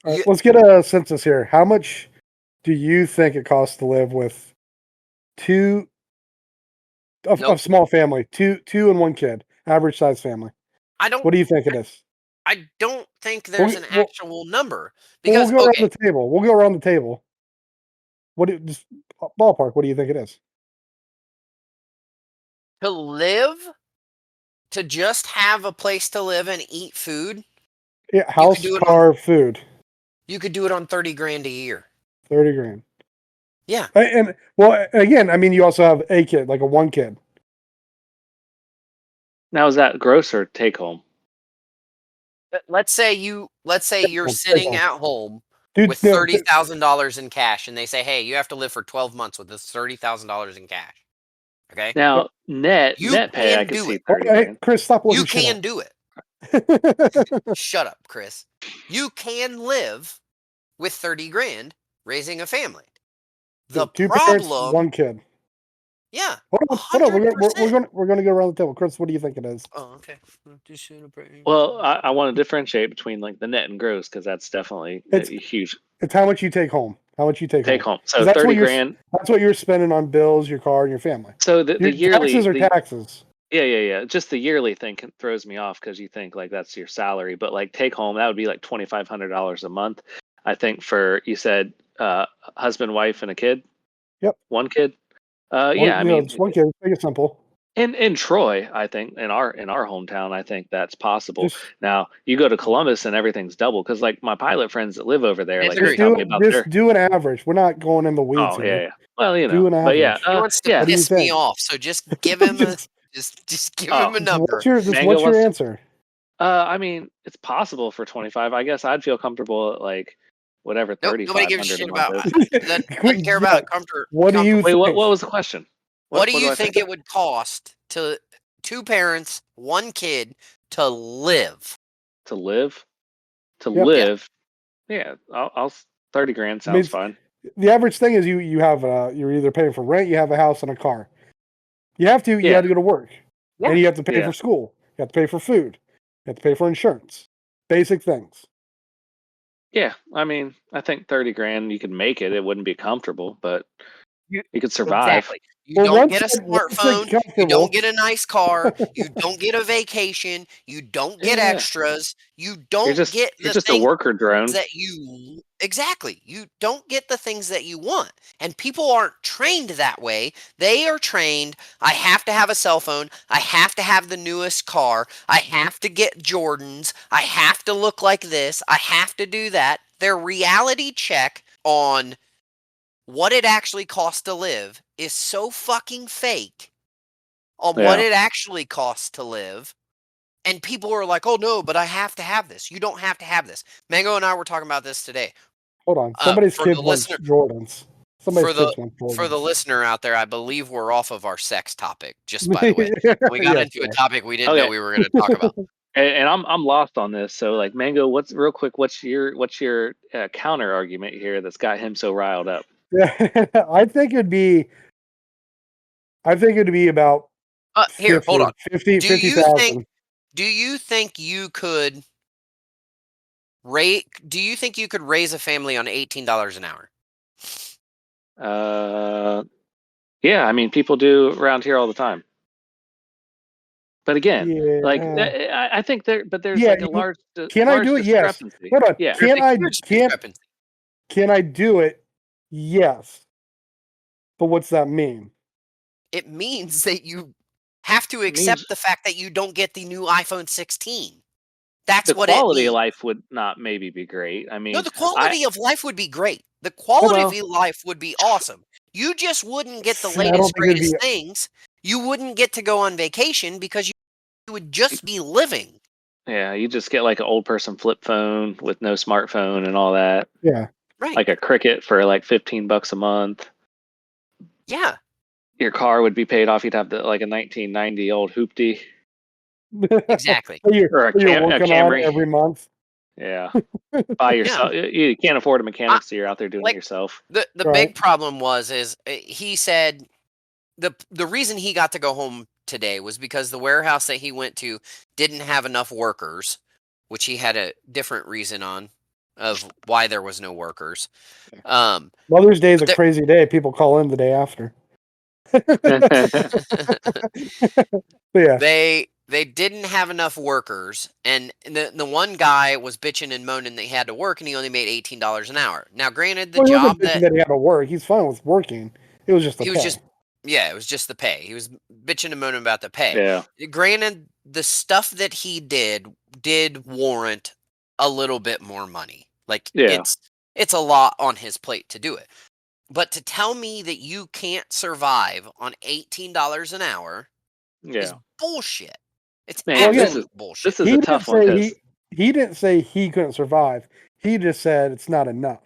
All right, You- let's get a census here. How much do you think it costs to live with two Nope. a small family, two and one kid, average size family? I don't. What do you think it is? I don't think there's an We'll- actual number Well, because we'll go okay, around the table. We'll go around the table. Just ballpark? What do you think it is? to live, to just have a place to live and eat food, Yeah, house, do it car, food. you could do it on 30 grand a year. 30 grand. Yeah. And well, again, I mean, you also have a kid, like a one kid. Now, is that gross or take home? Let's say you're home, sitting take at home Dude, with no, $30,000 in cash, and they say, "Hey, you have to live for 12 months with this $30,000 in cash." Okay, Now, net You pay, I can could do see it. 30 Hey, grand. Chris, stop looking you can do it. it. Shut up, Chris. You can live with 30 grand raising a family. The Two parents, problem, one kid. yeah, Hold on. We're 100%. gonna go around the table. Chris, what do you think it is? Oh, okay. Well, I want to differentiate between like the net and gross because that's definitely a It's- huge It's how much you take home. How much you take home. So That's what 30 you're- grand. That's what you're spending on bills, your car, and your family. So the Your yearly taxes are the- taxes. Yeah. Just the yearly thing throws me off because you think like that's your salary, but like take home that would be like $2,500 a month. I think for you said husband, wife, and a kid. Yep. One kid. I mean, just one kid. Make it simple. In Troy, I think in our hometown, I think that's possible. Just, Now you go to Columbus and everything's double because like my pilot friends that live over there, like Disagree. they tell me about their. do an average. We're not going in the weeds Oh here. yeah. Well, you Do know, an but yeah, average. He wants to yeah. What do you piss me think? off, so just give him just give him a number. What's your Mango wants to- answer? I mean, it's possible for 25. I guess I'd feel comfortable at like whatever Nope, 3500 nobody gives a shit a month about. is. Doesn't care about comfort. What do you Wait, what think? was the question? What do do you I think it would cost to two parents, one kid to live? to live? To Yep. live? Yeah, I'll 30 grand sounds fine. The average thing is you have you're either paying for rent, you have a house, and a car. You have to Yeah. go to work, Yeah. and you have to pay Yeah. for school. You have to pay for food. You have to pay for insurance. Basic things. Yeah, I mean, I think 30 grand you could make it. It wouldn't be comfortable, but You- you could survive. Exactly. You Well, don't once get a it- once it's smartphone. You comfortable- don't get a nice car. You don't get a vacation. You don't get Yeah. extras. You don't You're just get the you're just a things worker drone. that you exactly. You don't get the things that you want. And people aren't trained that way. They are trained, I have to have a cell phone. I have to have the newest car. I have to get Jordans. I have to look like this. I have to do that. Their reality check on what it actually costs to live is so fucking fake on what Yeah. it actually costs to live. And people are like, oh no, but I have to have this. You don't have to have this. Mango and I were talking about this today. Hold on. Somebody's for kids the want listener- Jordans. Somebody's for the- kids want Jordans. For the listener out there, I believe we're off of our sex topic, just by the way. We got Yes, into a yeah. topic we didn't know Okay. we were going to talk about. And I'm lost on this. So like Mango, what's your counter argument here that's got him so riled up? Yeah, I think it'd be about Here, hold on. 50 Do you 50,000. think- Do you think you could raise a family on $18 an hour? Yeah, I mean people do around here all the time. But again, like Yeah. I think there's Yeah, like a you- large can I large do it? Yes. discrepancy. Hold on. Yeah. Can I Huge can discrepancy. can I do it? Yes. But what's that mean? It means that you have to accept the fact that you don't get the new iPhone 16. That's The what quality it means. of life would not maybe be great. I mean, No, the quality of life would be great. The quality Well- of life would be awesome. You just wouldn't get the I don't latest, think it'd greatest be- things. You wouldn't get to go on vacation because you would just be living. yeah, you just get like an old person flip phone with no smartphone and all that. Yeah. Right. Like a Cricket for like $15 a month. Yeah. Your car would be paid off. You'd have like a 1990 old Hoopty. Exactly. you're Or a working on Camry. every month. Yeah, by yourself. You can't afford a mechanic, so you're out there doing like- it yourself. The Right. big problem is he said the reason he got to go home today was because the warehouse that he went to didn't have enough workers, which he had a different reason on of why there was no workers. Mother's Day is a But crazy day. People call in the day after. But yeah, they didn't have enough workers, and the one guy was bitching and moaning that he had to work, and he only made $18 an hour. Now, granted, the well, he job wasn't bitching that he had to work. He's fine with working. It was just the he pay. was just yeah, it was just the pay. He was bitching and moaning about the pay. Yeah. Granted, the stuff that he did warrant a little bit more money. Like Yeah. it's a lot on his plate to do it. But to tell me that you can't survive on $18 an hour Yeah. is bullshit. It's Man, Well, absolute again, bullshit. This is a tough one. 'Cause- he didn't say he couldn't survive. He just said it's not enough.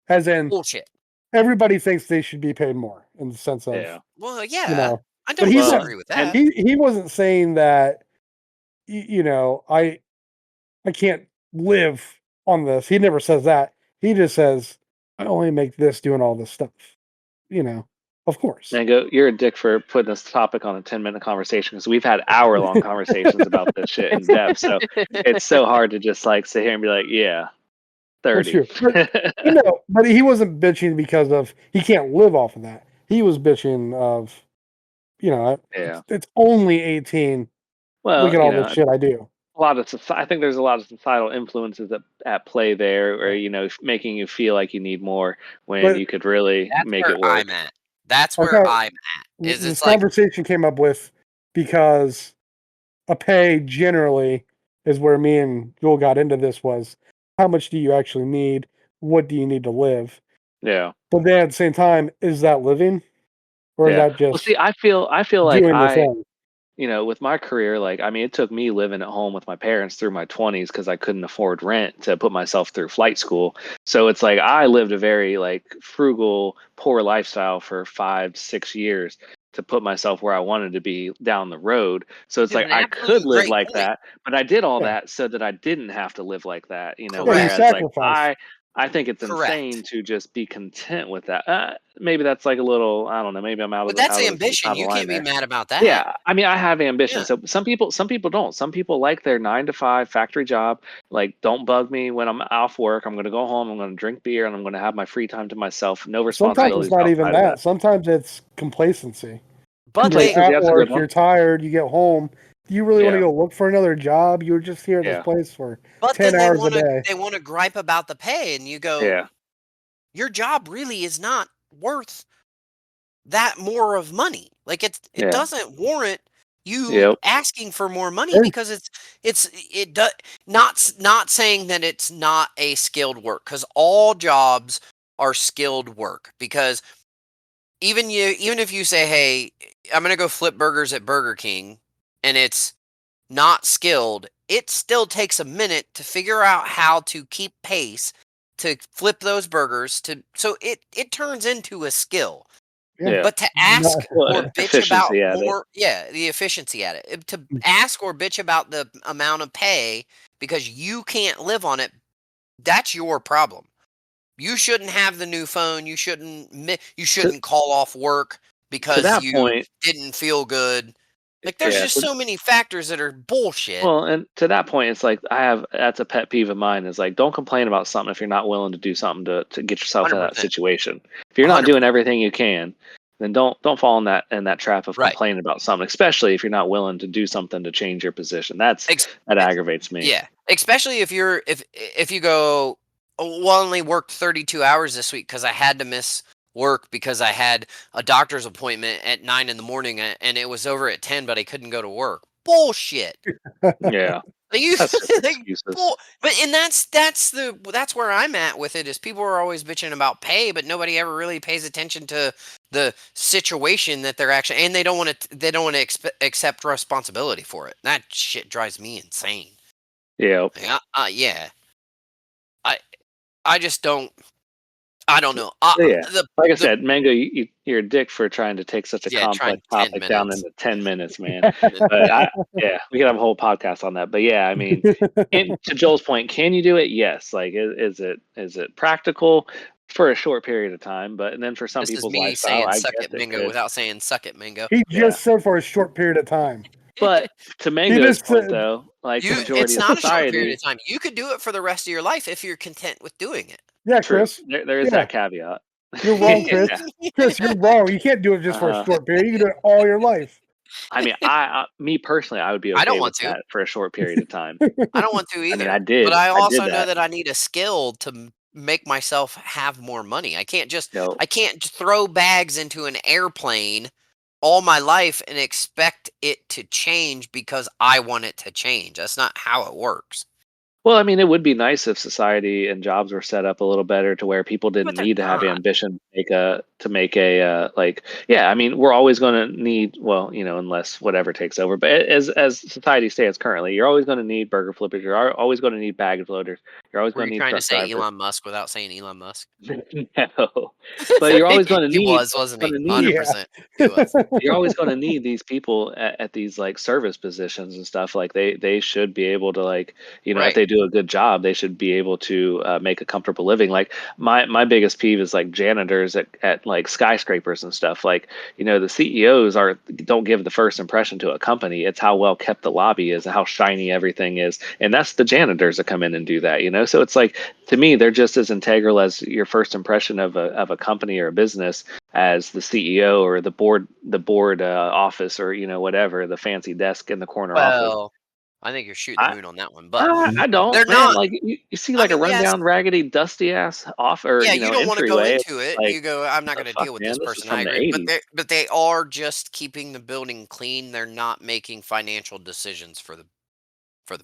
As in, Bullshit. everybody thinks they should be paid more in the sense of, yeah. Well, yeah. you know. I But don't he's disagree with that. He wasn't saying that, you know, I can't live on this. He never says that. He just says, I only make this doing all this stuff. You know, of course. Mango, you're a dick for putting this topic on a 10-minute conversation because we've had hour-long conversations about this shit in depth. So it's so hard to just like sit here and be like, yeah, 30. That's true. But, no, but he wasn't bitching because of he can't live off of that. He was bitching of, you know, Yeah. it's only 18. Well, Look at all this shit I do. a lot of I think there's a lot of societal influences at play there, or making you feel like you need more when But you could really That's make where it work. I'm at. That's Okay. where I'm at. Is This it's like conversation came up with because a pay generally is where me and Joel got into this was how much do you actually need? What do you need to live? Yeah. But then at the same time, is that living? Or is Yeah. that Well, just see, I feel like doing the thing? with my career, like, I mean, it took me living at home with my parents through my 20s because I couldn't afford rent to put myself through flight school. So it's like I lived a very like frugal, poor lifestyle for 5-6 years to put myself where I wanted to be down the road. So it's You like have an I could absolute live great like point. that, but I did all Yeah. that so that I didn't have to live like that. Yeah, you Whereas like sacrifice. I think it's Correct. insane to just be content with that. Maybe that's like a little, I don't know. Maybe I'm out But of the that's out of the, ambition. out of the You line can't be there. mad about that. Yeah, I mean, I have ambition. Yeah. So some people don't. Some people like their 9 to 5 factory job. Like, don't bug me when I'm off work. I'm going to go home. I'm going to drink beer, and I'm going to have my free time to myself. No Sometimes responsibilities it's not even outside of that. Sometimes it's complacency. But You're they Complacency, at that's a good work, one. you're tired, you get home. Do you really want to Yeah. go look for another job? You were just here at this Yeah. place for but 10 then they hours a want to day. they want to gripe about the pay, and you go, Yeah, your job really is not worth that more of money. Like it Yeah. doesn't warrant you Yep. asking for more money Sure. because it does not saying that it's not a skilled work, because all jobs are skilled work. Because even if you say, hey, I'm gonna go flip burgers at Burger King, and it's not skilled, it still takes a minute to figure out how to keep pace to flip those burgers so it turns into a skill. Yeah. But to ask Well, or bitch about efficiency at it. more, the efficiency at it. To ask or bitch about the amount of pay because you can't live on it, that's your problem. You shouldn't have the new phone. You shouldn't call off work because that you point- didn't feel good. Like there's Yeah, just to- so many factors that are bullshit. Well, and to that point, it's like that's a pet peeve of mine. Is like, don't complain about something if you're not willing to do something to get yourself out of that 100%. situation. If you're not 100%. doing everything you can, then don't fall in that trap of Right. complaining about something. Especially if you're not willing to do something to change your position. That aggravates me. Yeah, especially if you go, oh, well, I only worked 32 hours this week because I had to miss work because I had a doctor's appointment at 9 in the morning and it was over at 10, but I couldn't go to work. Bullshit. Yeah. Like you, That's just like, excuses. but and that's where I'm at with it. Is people are always bitching about pay, but nobody ever really pays attention to the situation that they're actually, and they don't want to accept responsibility for it. That shit drives me insane. Yeah. Yeah. I just don't. I don't know. Yeah. Like I said, Mango, you're a dick for trying to take such a complex trying 10 topic down minutes. into 10 minutes, man. But we could have a whole podcast on that. But yeah, I mean, to Joel's point, can you do it? Yes. Like, is it practical? for a short period of time, but and then for some This is people's me lifestyle, saying I "suck guess it, it Mingo" could. without saying "suck it, Mingo." He Yeah. just said for a short period of time. But to He Mango's just point, said, though, like the majority It's of not a short period society, of time. You could do it for the rest of your life if you're content with doing it. "Yeah, true. Chris, There is Yeah. that caveat. you're wrong, Chris. Yeah. Chris, you're wrong. You can't do it just for a short period. You can do it all your life." I mean, me personally, I would be I don't okay want with to. that for a short period of time. I don't want to I either. mean, I did. But I I also did know that. that I need a skill to make myself have more money. I can't just No. throw bags into an airplane all my life and expect it to change because I want it to change. That's not how it works. Well, I mean, it would be nice if society and jobs were set up a little better to where people didn't But they're need to have not. ambition to make a like. Yeah, I mean, we're always going to need, well, unless whatever takes over. But as society stands currently, you're always going to need burger flippers. You're always going to need baggage loaders. You're always Were going you to need trying to truck say drivers. Elon Musk without saying Elon Musk? No, but you're always going to He need. was, wasn't he? Gonna need 100%. He was. you're always going to need these people at these like service positions and stuff. Like they should be able to, like, if Right. they do a good job, they should be able to make a comfortable living. Like my biggest peeve is like janitors at like skyscrapers and stuff. Like, the CEOs don't give the first impression to a company. It's how well kept the lobby is, how shiny everything is, and that's the janitors that come in and do that. So it's like, to me, they're just as integral as your first impression of a company or a business as the CEO or the board office, or whatever, the fancy desk in the corner office. Well, I think you're shooting the I moon on that one, but I don't, they're man. not. Like you see I like a mean, yes. rundown, raggedy, dusty ass off or Yeah, you don't want to go entryway. into it. Like, You go, I'm not the going to fuck, deal with man, this this is person. from I the agree, but 80s. they are just keeping the building clean. They're not making financial decisions for the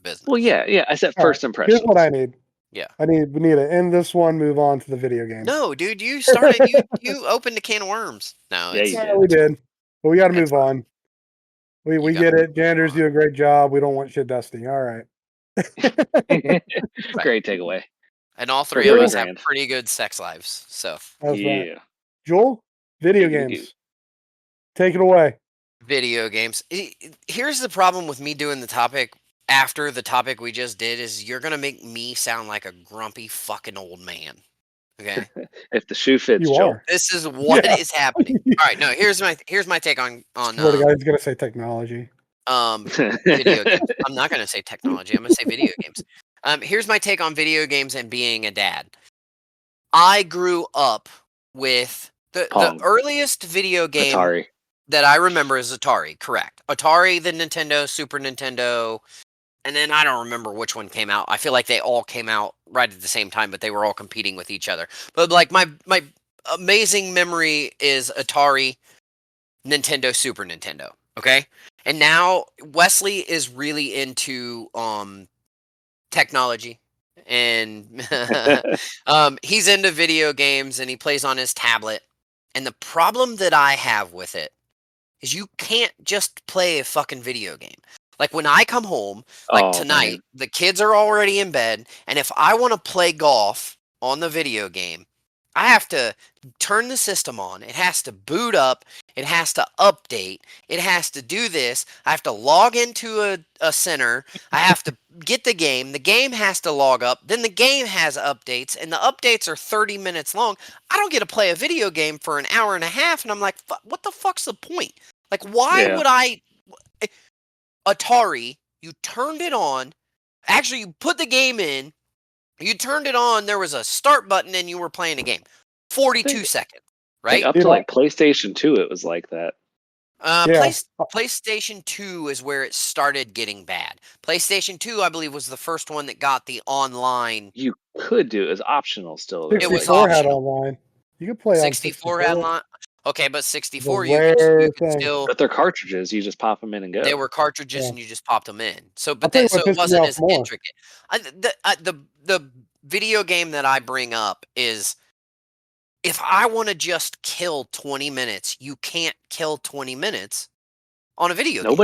business. Well, yeah. I said All right, first impression. here's what I need. Yeah. We need to end this one, move on to the video games. No, dude, you started. you opened a can of worms. No, Yeah, it's, you Yeah, did. we did. But we got to It's move on. We You get gotta it. Janitors do a great job. We don't want shit dusty. All right. Great takeaway. and all For three of Billy us have Grant. pretty good sex lives. So That's right. Yeah. Joel, video Giggity games. Take it away. video games. Here's the problem with me doing the topic after the topic we just did is you're gonna make me sound like a grumpy fucking old man. Okay. If the shoe fits, You Joel. are. This is what Yeah. is happening. All right, no, here's my take on Swear to God, he's gonna say technology. video games. I'm not gonna say technology. I'm gonna say video games. Here's my take on video games and being a dad. I grew up with the Pong. earliest video game Atari. that I remember is Atari. Correct. Atari, the Nintendo, Super Nintendo, and then I don't remember which one came out. I feel like they all came out right at the same time, but they were all competing with each other. But like my amazing memory is Atari, Nintendo, Super Nintendo. Okay, and now Wesley is really into technology, and he's into video games, and he plays on his tablet. And the problem that I have with it is you can't just play a fucking video game. Like when I come home, like Oh, tonight, man. the kids are already in bed, and if I want to play golf on the video game, I have to turn the system on. It has to boot up. It has to update. It has to do this. I have to log into a center. I have to get the game. The game has to log up. Then the game has updates, and the updates are 30 minutes long. I don't get to play a video game for an hour and a half, and I'm like, what the fuck's the point? Like, why Yeah. would I... Atari, you turned it on. Actually, you put the game in. You turned it on. There was a start button, and you were playing a game. 42 seconds, Like, right? up to like PlayStation 2, it was like that. Yeah. PlayStation 2 is where it started getting bad. PlayStation 2, I believe, was the first one that got the online. You could do it as optional still. though. It was 64 had optional. online. You could play on 64 had online. Okay, but 64, you rare could thing. still. But they're cartridges. You just pop them in and go. They were cartridges, Yeah. and you just popped them in. So, I'll but tell you so what it pissed me wasn't off as more. intricate. The video game that I bring up is if I want to just kill 20 minutes, you can't kill 20 minutes on a video game.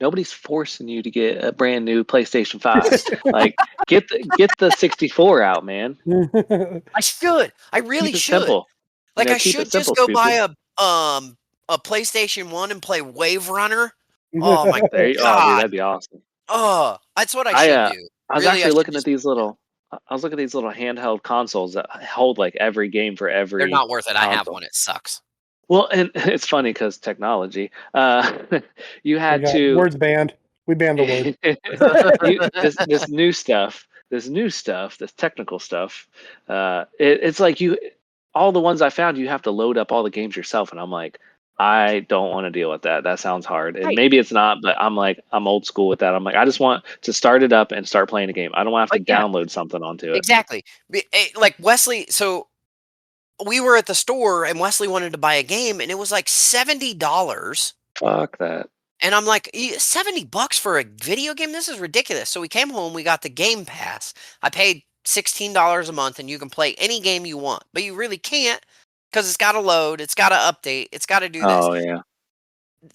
Nobody's forcing you to get a brand new PlayStation 5. Like, get the 64 out, man. I should. I really Keep it should. simple. Like, I keep should it simple, just go buy stupid. a PlayStation 1 and play Wave Runner. Oh my There you, oh, dude, god. that'd be awesome. Oh, that's what I I should do. I was Really, I actually should looking at just- these little I was looking at these little handheld consoles that hold like every game for every. They're not worth it. I have console. one. It sucks. Well, and it's funny because technology. You We had got to. words banned. We banned the word. This new stuff, this technical stuff. It's like all the ones I found, you have to load up all the games yourself, and I'm like, I don't want to deal with that. That sounds hard, and Right. maybe it's not, but I'm like, I'm old school with that. I'm like, I just want to start it up and start playing a game. I don't want to have to Yeah. download something onto it. Exactly. Like Wesley, so we were at the store and Wesley wanted to buy a game and it was like $70. Fuck that. And I'm like, $70 for a video game? This is ridiculous. So we came home, we got the Game Pass. I paid $16 a month and you can play any game you want, but you really can't because it's got to load, it's got to update, it's got to do this. Oh yeah.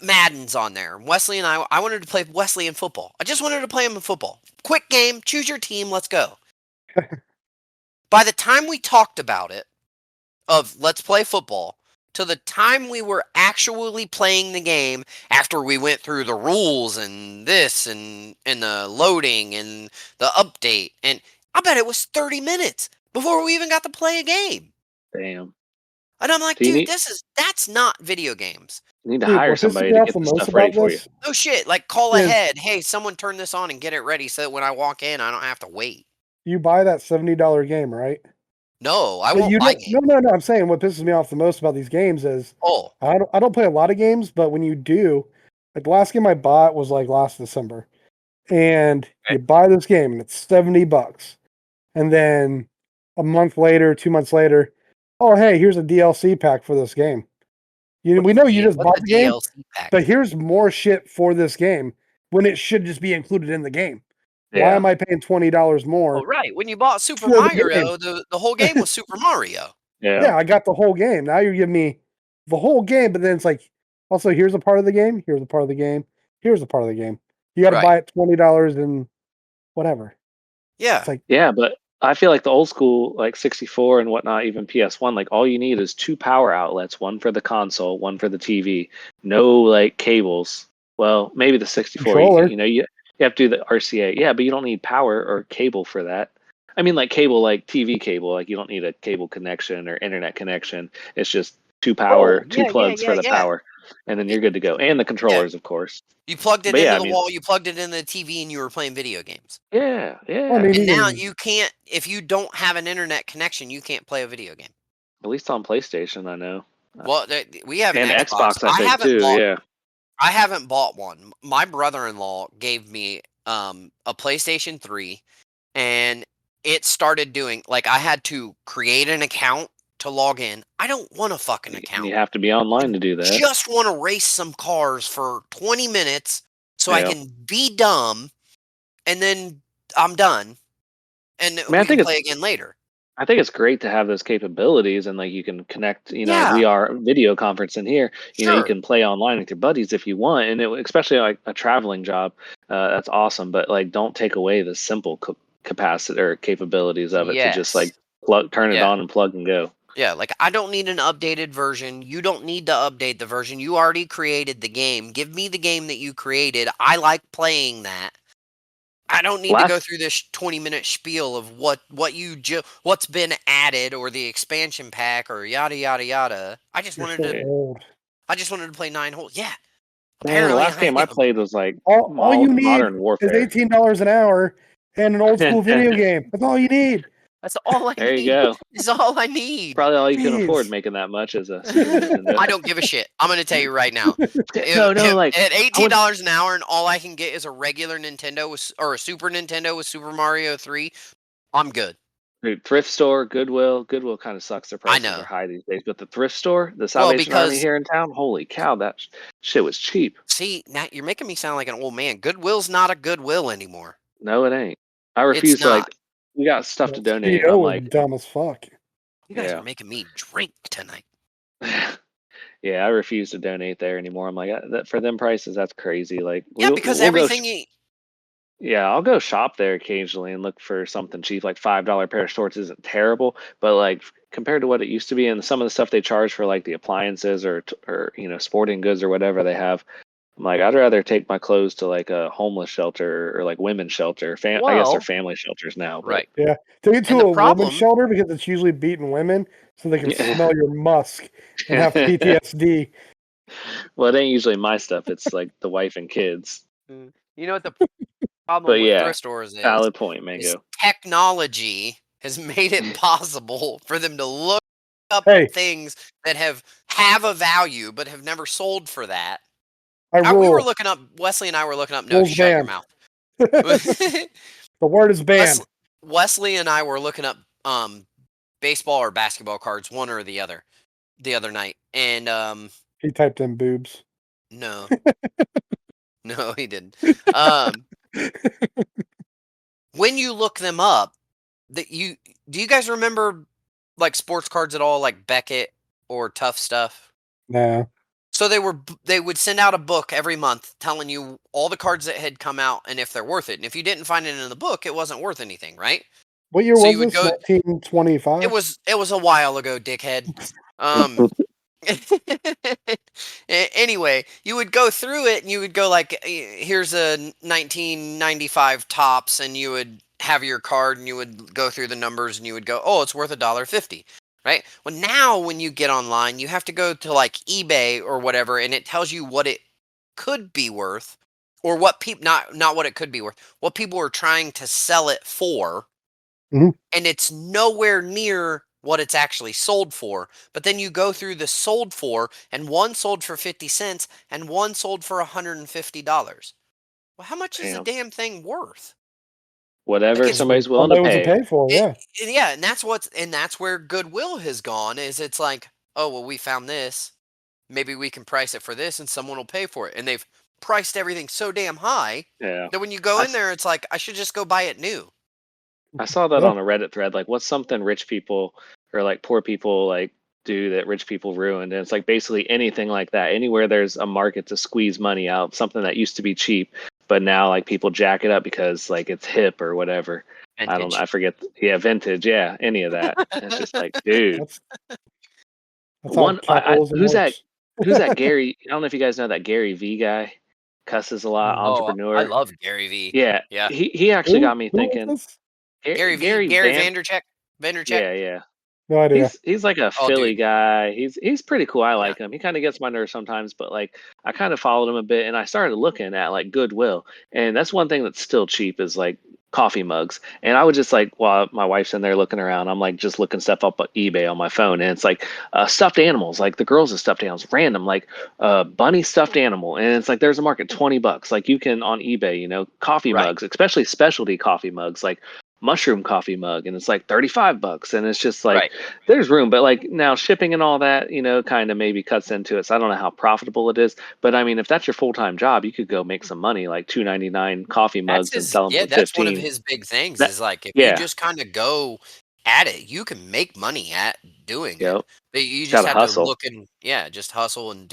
Madden's on there. Wesley and I wanted to play Wesley in football. I just wanted to play him in football. Quick game, choose your team, let's go. By the time we talked about it, of let's play football, to the time we were actually playing the game, after we went through the rules and this and the loading and the update, and I bet it was 30 minutes before we even got to play a game. Damn. And I'm like, Do you dude, need- that's not video games. You need to Dude, hire what pisses somebody me to off get the the most stuff ready about for you. this No shit. Like, call is- ahead. Hey, someone turn this on and get it ready so that when I walk in, I don't have to wait. you buy that $70 game, right? No, I But won't you buy don't- games. no. I'm saying what pisses me off the most about these games is Oh, I don't play a lot of games, but when you do, like the last game I bought was like last December, and you buy this game and it's $70, and then a month later, 2 months later, oh hey, here's a DLC pack for this game. We know you just what's bought a the game, DLC pack? but here's more shit for this game when it should just be included in the game. Why Yeah. am I paying $20 more? Oh, right. When you bought Super For the Mario, the whole game was Super Mario. Yeah, I got the whole game. Now you're giving me the whole game, but then it's like, also here's a part of the game, here's a part of the game, here's a part of the game. You got to Right. buy it $20 and whatever. Yeah. It's like, Yeah, but I feel like the old school, like 64 and whatnot, even PS1, like all you need is 2 power outlets, one for the console, one for the TV. No like cables. Well, maybe the 64. Controller. You have to do the RCA. Yeah, but you don't need power or cable for that. I mean, like cable, like TV cable. Like you don't need a cable connection or internet connection. It's just 2 power, two plugs for the power, and then you're good to go. And the controllers, of course. You plugged it But yeah, into I the mean- wall, you plugged it into the TV, and you were playing video games. Yeah, yeah. I mean, And now can- you can't, if you don't have an internet connection, you can't play a video game. At least on PlayStation, I know. Well, we have an And Xbox, I think haven't too. bought, Yeah. I haven't bought one. My brother-in-law gave me a PlayStation 3, and it started doing, like, I had to create an account to log in. I don't want a fucking And account. you have to be online to do that. Just want to race some cars for 20 minutes so I Yeah. can be dumb, and then I'm done. And I we think can it's- play again later. I think it's great to have those capabilities and like you can connect, Yeah. we are video conferencing here, you Sure. can play online with your buddies if you want. And especially like a traveling job, that's awesome. But like, don't take away the simple capacity or capabilities of it to just like turn it Yeah. on and plug and go. Yeah, like I don't need an updated version. You don't need to update the version. You already created the game. Give me the game that you created. I like playing that. I don't need to go through this 20-minute spiel of what's been added or the expansion pack or yada yada yada. I just you're wanted so to old. I just wanted to play 9 holes. Yeah. Man, the Apparently last game I had- played was like All you need Modern is Warfare. $18 an hour and an old school video game. That's all you need. That's all I There need. you go. Is all I need. Probably all you can Jeez. afford making that much as a Super Nintendo. I don't give a shit. I'm gonna tell you right now. like At $18 an hour, and all I can get is a regular Nintendo or a Super Nintendo with Super Mario 3. I'm good. Dude, thrift store, Goodwill. Goodwill kind of sucks. Their prices know. are high these days. But the thrift store, the Salvation Army because- here in town, holy cow, that shit was cheap. See, now you're making me sound like an old man. Goodwill's not a Goodwill anymore. No, it ain't. I refuse to like. not. We got stuff to donate. CEO I'm was like, dumb as fuck. You guys Yeah. are making me drink tonight. yeah, I refuse to donate there anymore. I'm like, that for them prices, that's crazy. Like, Yeah, because everything Yeah, I'll go shop there occasionally and look for something cheap. Like $5 pair of shorts isn't terrible, but like compared to what it used to be, and some of the stuff they charge for like the appliances or sporting goods or whatever they have, I'm like, I'd rather take my clothes to like a homeless shelter or like women's shelter. I guess they're Well, family shelters now, but right. Yeah. Take it to And the a woman's problem, shelter because it's usually beating women so they can Yeah. smell your musk and have PTSD. Well, it ain't usually my stuff. It's like the wife and kids. you know what the problem But with yeah, thrift stores valid point, is Mango. technology has made it possible for them to look up Hey, things that have a value but have never sold for that. I We were rule. looking up. Wesley and I were looking up. No, Rules shut your banned. mouth. The word is banned. Wesley and I were looking up baseball or basketball cards, one or the other night, and He typed in boobs. no, no, he didn't. Um, when you look them up, do you guys remember like sports cards at all, like Beckett or Tough Stuff? No. So they would send out a book every month telling you all the cards that had come out and if they're worth it. And if you didn't find it in the book, it wasn't worth anything, right? What year So was you would this? go. 1925? It was a while ago, dickhead. Anyway, you would go through it and you would go like, here's a 1995 tops, and you would have your card and you would go through the numbers and you would go, oh, it's worth $1.50, right? Well, now when you get online, you have to go to like eBay or whatever, and it tells you what it could be worth, or what people not what it could be worth, what people are trying to sell it for, Mhm. and it's nowhere near what it's actually sold for. But then you go through the sold for, and one sold for 50 cents and one sold for $150. Well, how much is the Damn. damn thing worth? Whatever it's- somebody's willing to Somebody was to pay. pay for, yeah. Yeah, and that's where Goodwill has gone. Is it's like, oh well, we found this, maybe we can price it for this, and someone will pay for it. And they've priced everything so damn high Yeah. that when you go I in s- there, it's like I should just go buy it new. I saw that Yeah. on a Reddit thread. Like, what's something rich people or like poor people like do that rich people ruined? And it's like basically anything like that. Anywhere there's a market to squeeze money out, something that used to be cheap, but now like people jack it up because like it's hip or whatever. I don't know. I forget. Yeah, vintage. Yeah, any of that. And it's just like, dude. That's how capitalism Who's that? works. Who's that Gary? I don't know if you guys know that Gary V guy. Cusses a lot, Mhm. Oh, I entrepreneur. love Gary V. Yeah, Yeah. he actually got me Who is thinking. this? Gary V. Gary Gary Van. Vandercheck. Yeah, yeah. No idea. He's like a Oh, Philly dude. guy. He's pretty cool. I Yeah. like him. He kind of gets my nerves sometimes, but like I kind of followed him a bit, and I started looking at like Goodwill, and that's one thing that's still cheap is like coffee mugs. And I would just like while my wife's in there looking around, I'm like just looking stuff up on eBay on my phone, and it's like stuffed animals, like the girls' stuffed animals, random like bunny stuffed animal, and it's like there's a market $20. Like you can on eBay, you know, coffee Right. mugs, especially specialty coffee mugs, like mushroom coffee mug, and it's like $35, and it's just like Right. there's room. But like now shipping and all that, you know, kind of maybe cuts into it. So I don't know how profitable it is, but I mean if that's your full-time job, you could go make some money, like $2.99 coffee mugs and sell them for That's one of 15. his big things That, is like if you yeah, just kind of go at it, you can make money at doing you it. know, But you just gotta have to hustle. look and just hustle and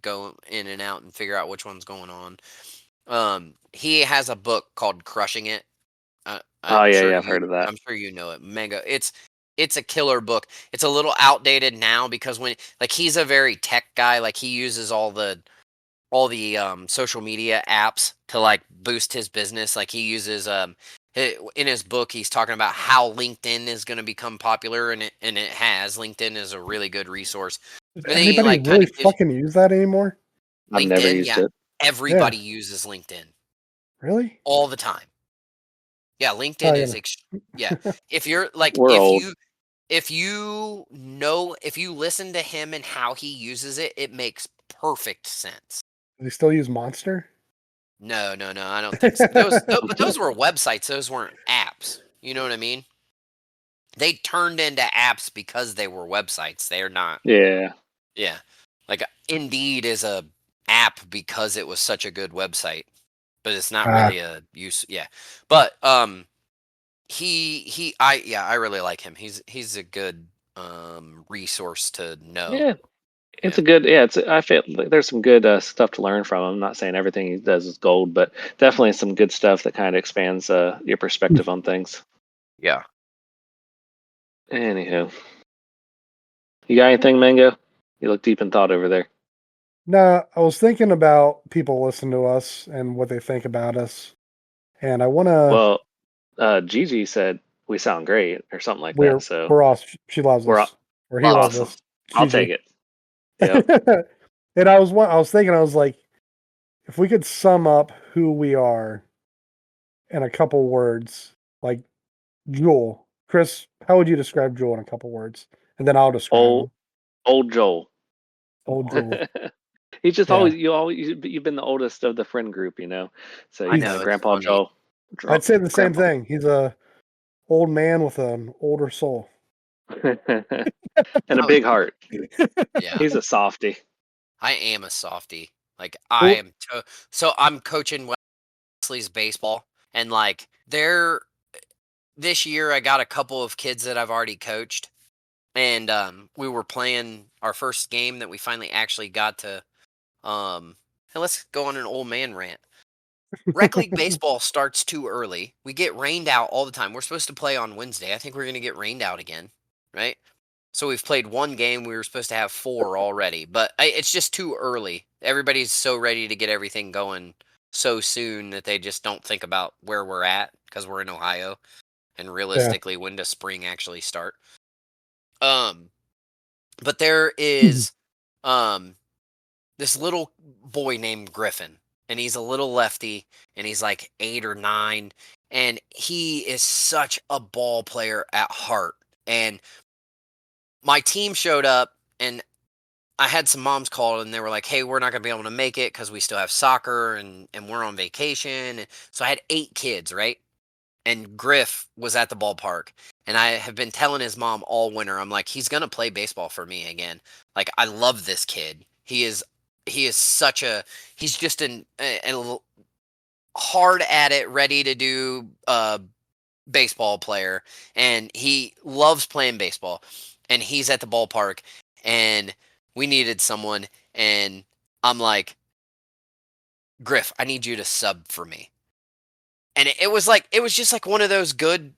go in and out and figure out which one's going on. He has a book called Crushing It. Oh I'm yeah, sure yeah, I've heard of that. I'm sure you know it. Mega. It's a killer book. It's a little outdated now because when like he's a very tech guy, like he uses all the social media apps to like boost his business. Like he uses in his book he's talking about how LinkedIn is going to become popular, and it has. LinkedIn is a really good resource. Does And then he anybody like kind really of gives fucking use that anymore? I've never LinkedIn, used yeah. it. Everybody uses LinkedIn Really? all the time. Yeah, LinkedIn is yeah. if you're like We're old. if you listen to him and how he uses it, it makes perfect sense. Do they still use Monster? No, I don't think so. But those were websites. Those weren't apps. You know what I mean? They turned into apps because they were websites. They're not. Yeah. Yeah, like Indeed is a app because it was such a good website, but it's not really a use. Yeah, but I really like him. He's a good resource to know. Yeah. It's a good, yeah. I feel like there's some good stuff to learn from him. I'm not saying everything he does is gold, but definitely some good stuff that kind of expands your perspective on things. Yeah. Anywho, you got anything, Mango? You look deep in thought over there. No, I was thinking about people listening to us and what they think about us, and I want to. Well, Gigi said we sound great or something like that. We're So we're off. She loves we're us, or he loves awesome. us. I'll take Gigi. it. Yep. And I was thinking, I was like, if we could sum up who we are in a couple words, like Jewel, Chris, how would you describe Jewel in a couple words? And then I'll describe Old him. old Joel. Old Jewel. He's just Yeah. you've been the oldest of the friend group, you know. So I you know, know, it's Grandpa funny. Joel. I'd say the same Grandpa. thing. He's a old man with an older soul. And a big heart. Yeah, He's a softie. I am a softie. Like Well, so I'm coaching Wesley's baseball, and like this year I got a couple of kids that I've already coached, and we were playing our first game that we finally actually got to. And let's go on an old man rant. Rec League baseball starts too early. We get rained out all the time. We're supposed to play on Wednesday. I think we're going to get rained out again, right? So we've played one game. We were supposed to have 4 already, but it's just too early. Everybody's so ready to get everything going so soon that they just don't think about where we're at because we're in Ohio, and realistically, when does spring actually start? But there is this little boy named Griffin, and he's a little lefty, and he's like 8 or 9, and he is such a ball player at heart. And my team showed up, and I had some moms call, and they were like, "Hey, we're not gonna be able to make it because we still have soccer, and we're on vacation." And so I had 8 kids, right? And Griff was at the ballpark, and I have been telling his mom all winter. I'm like, he's gonna play baseball for me again. Like, I love this kid. He is such a he's just hard at it, ready to do baseball player, and he loves playing baseball. And he's at the ballpark, and we needed someone, and I'm like, Griff, I need you to sub for me. And it was just like one of those good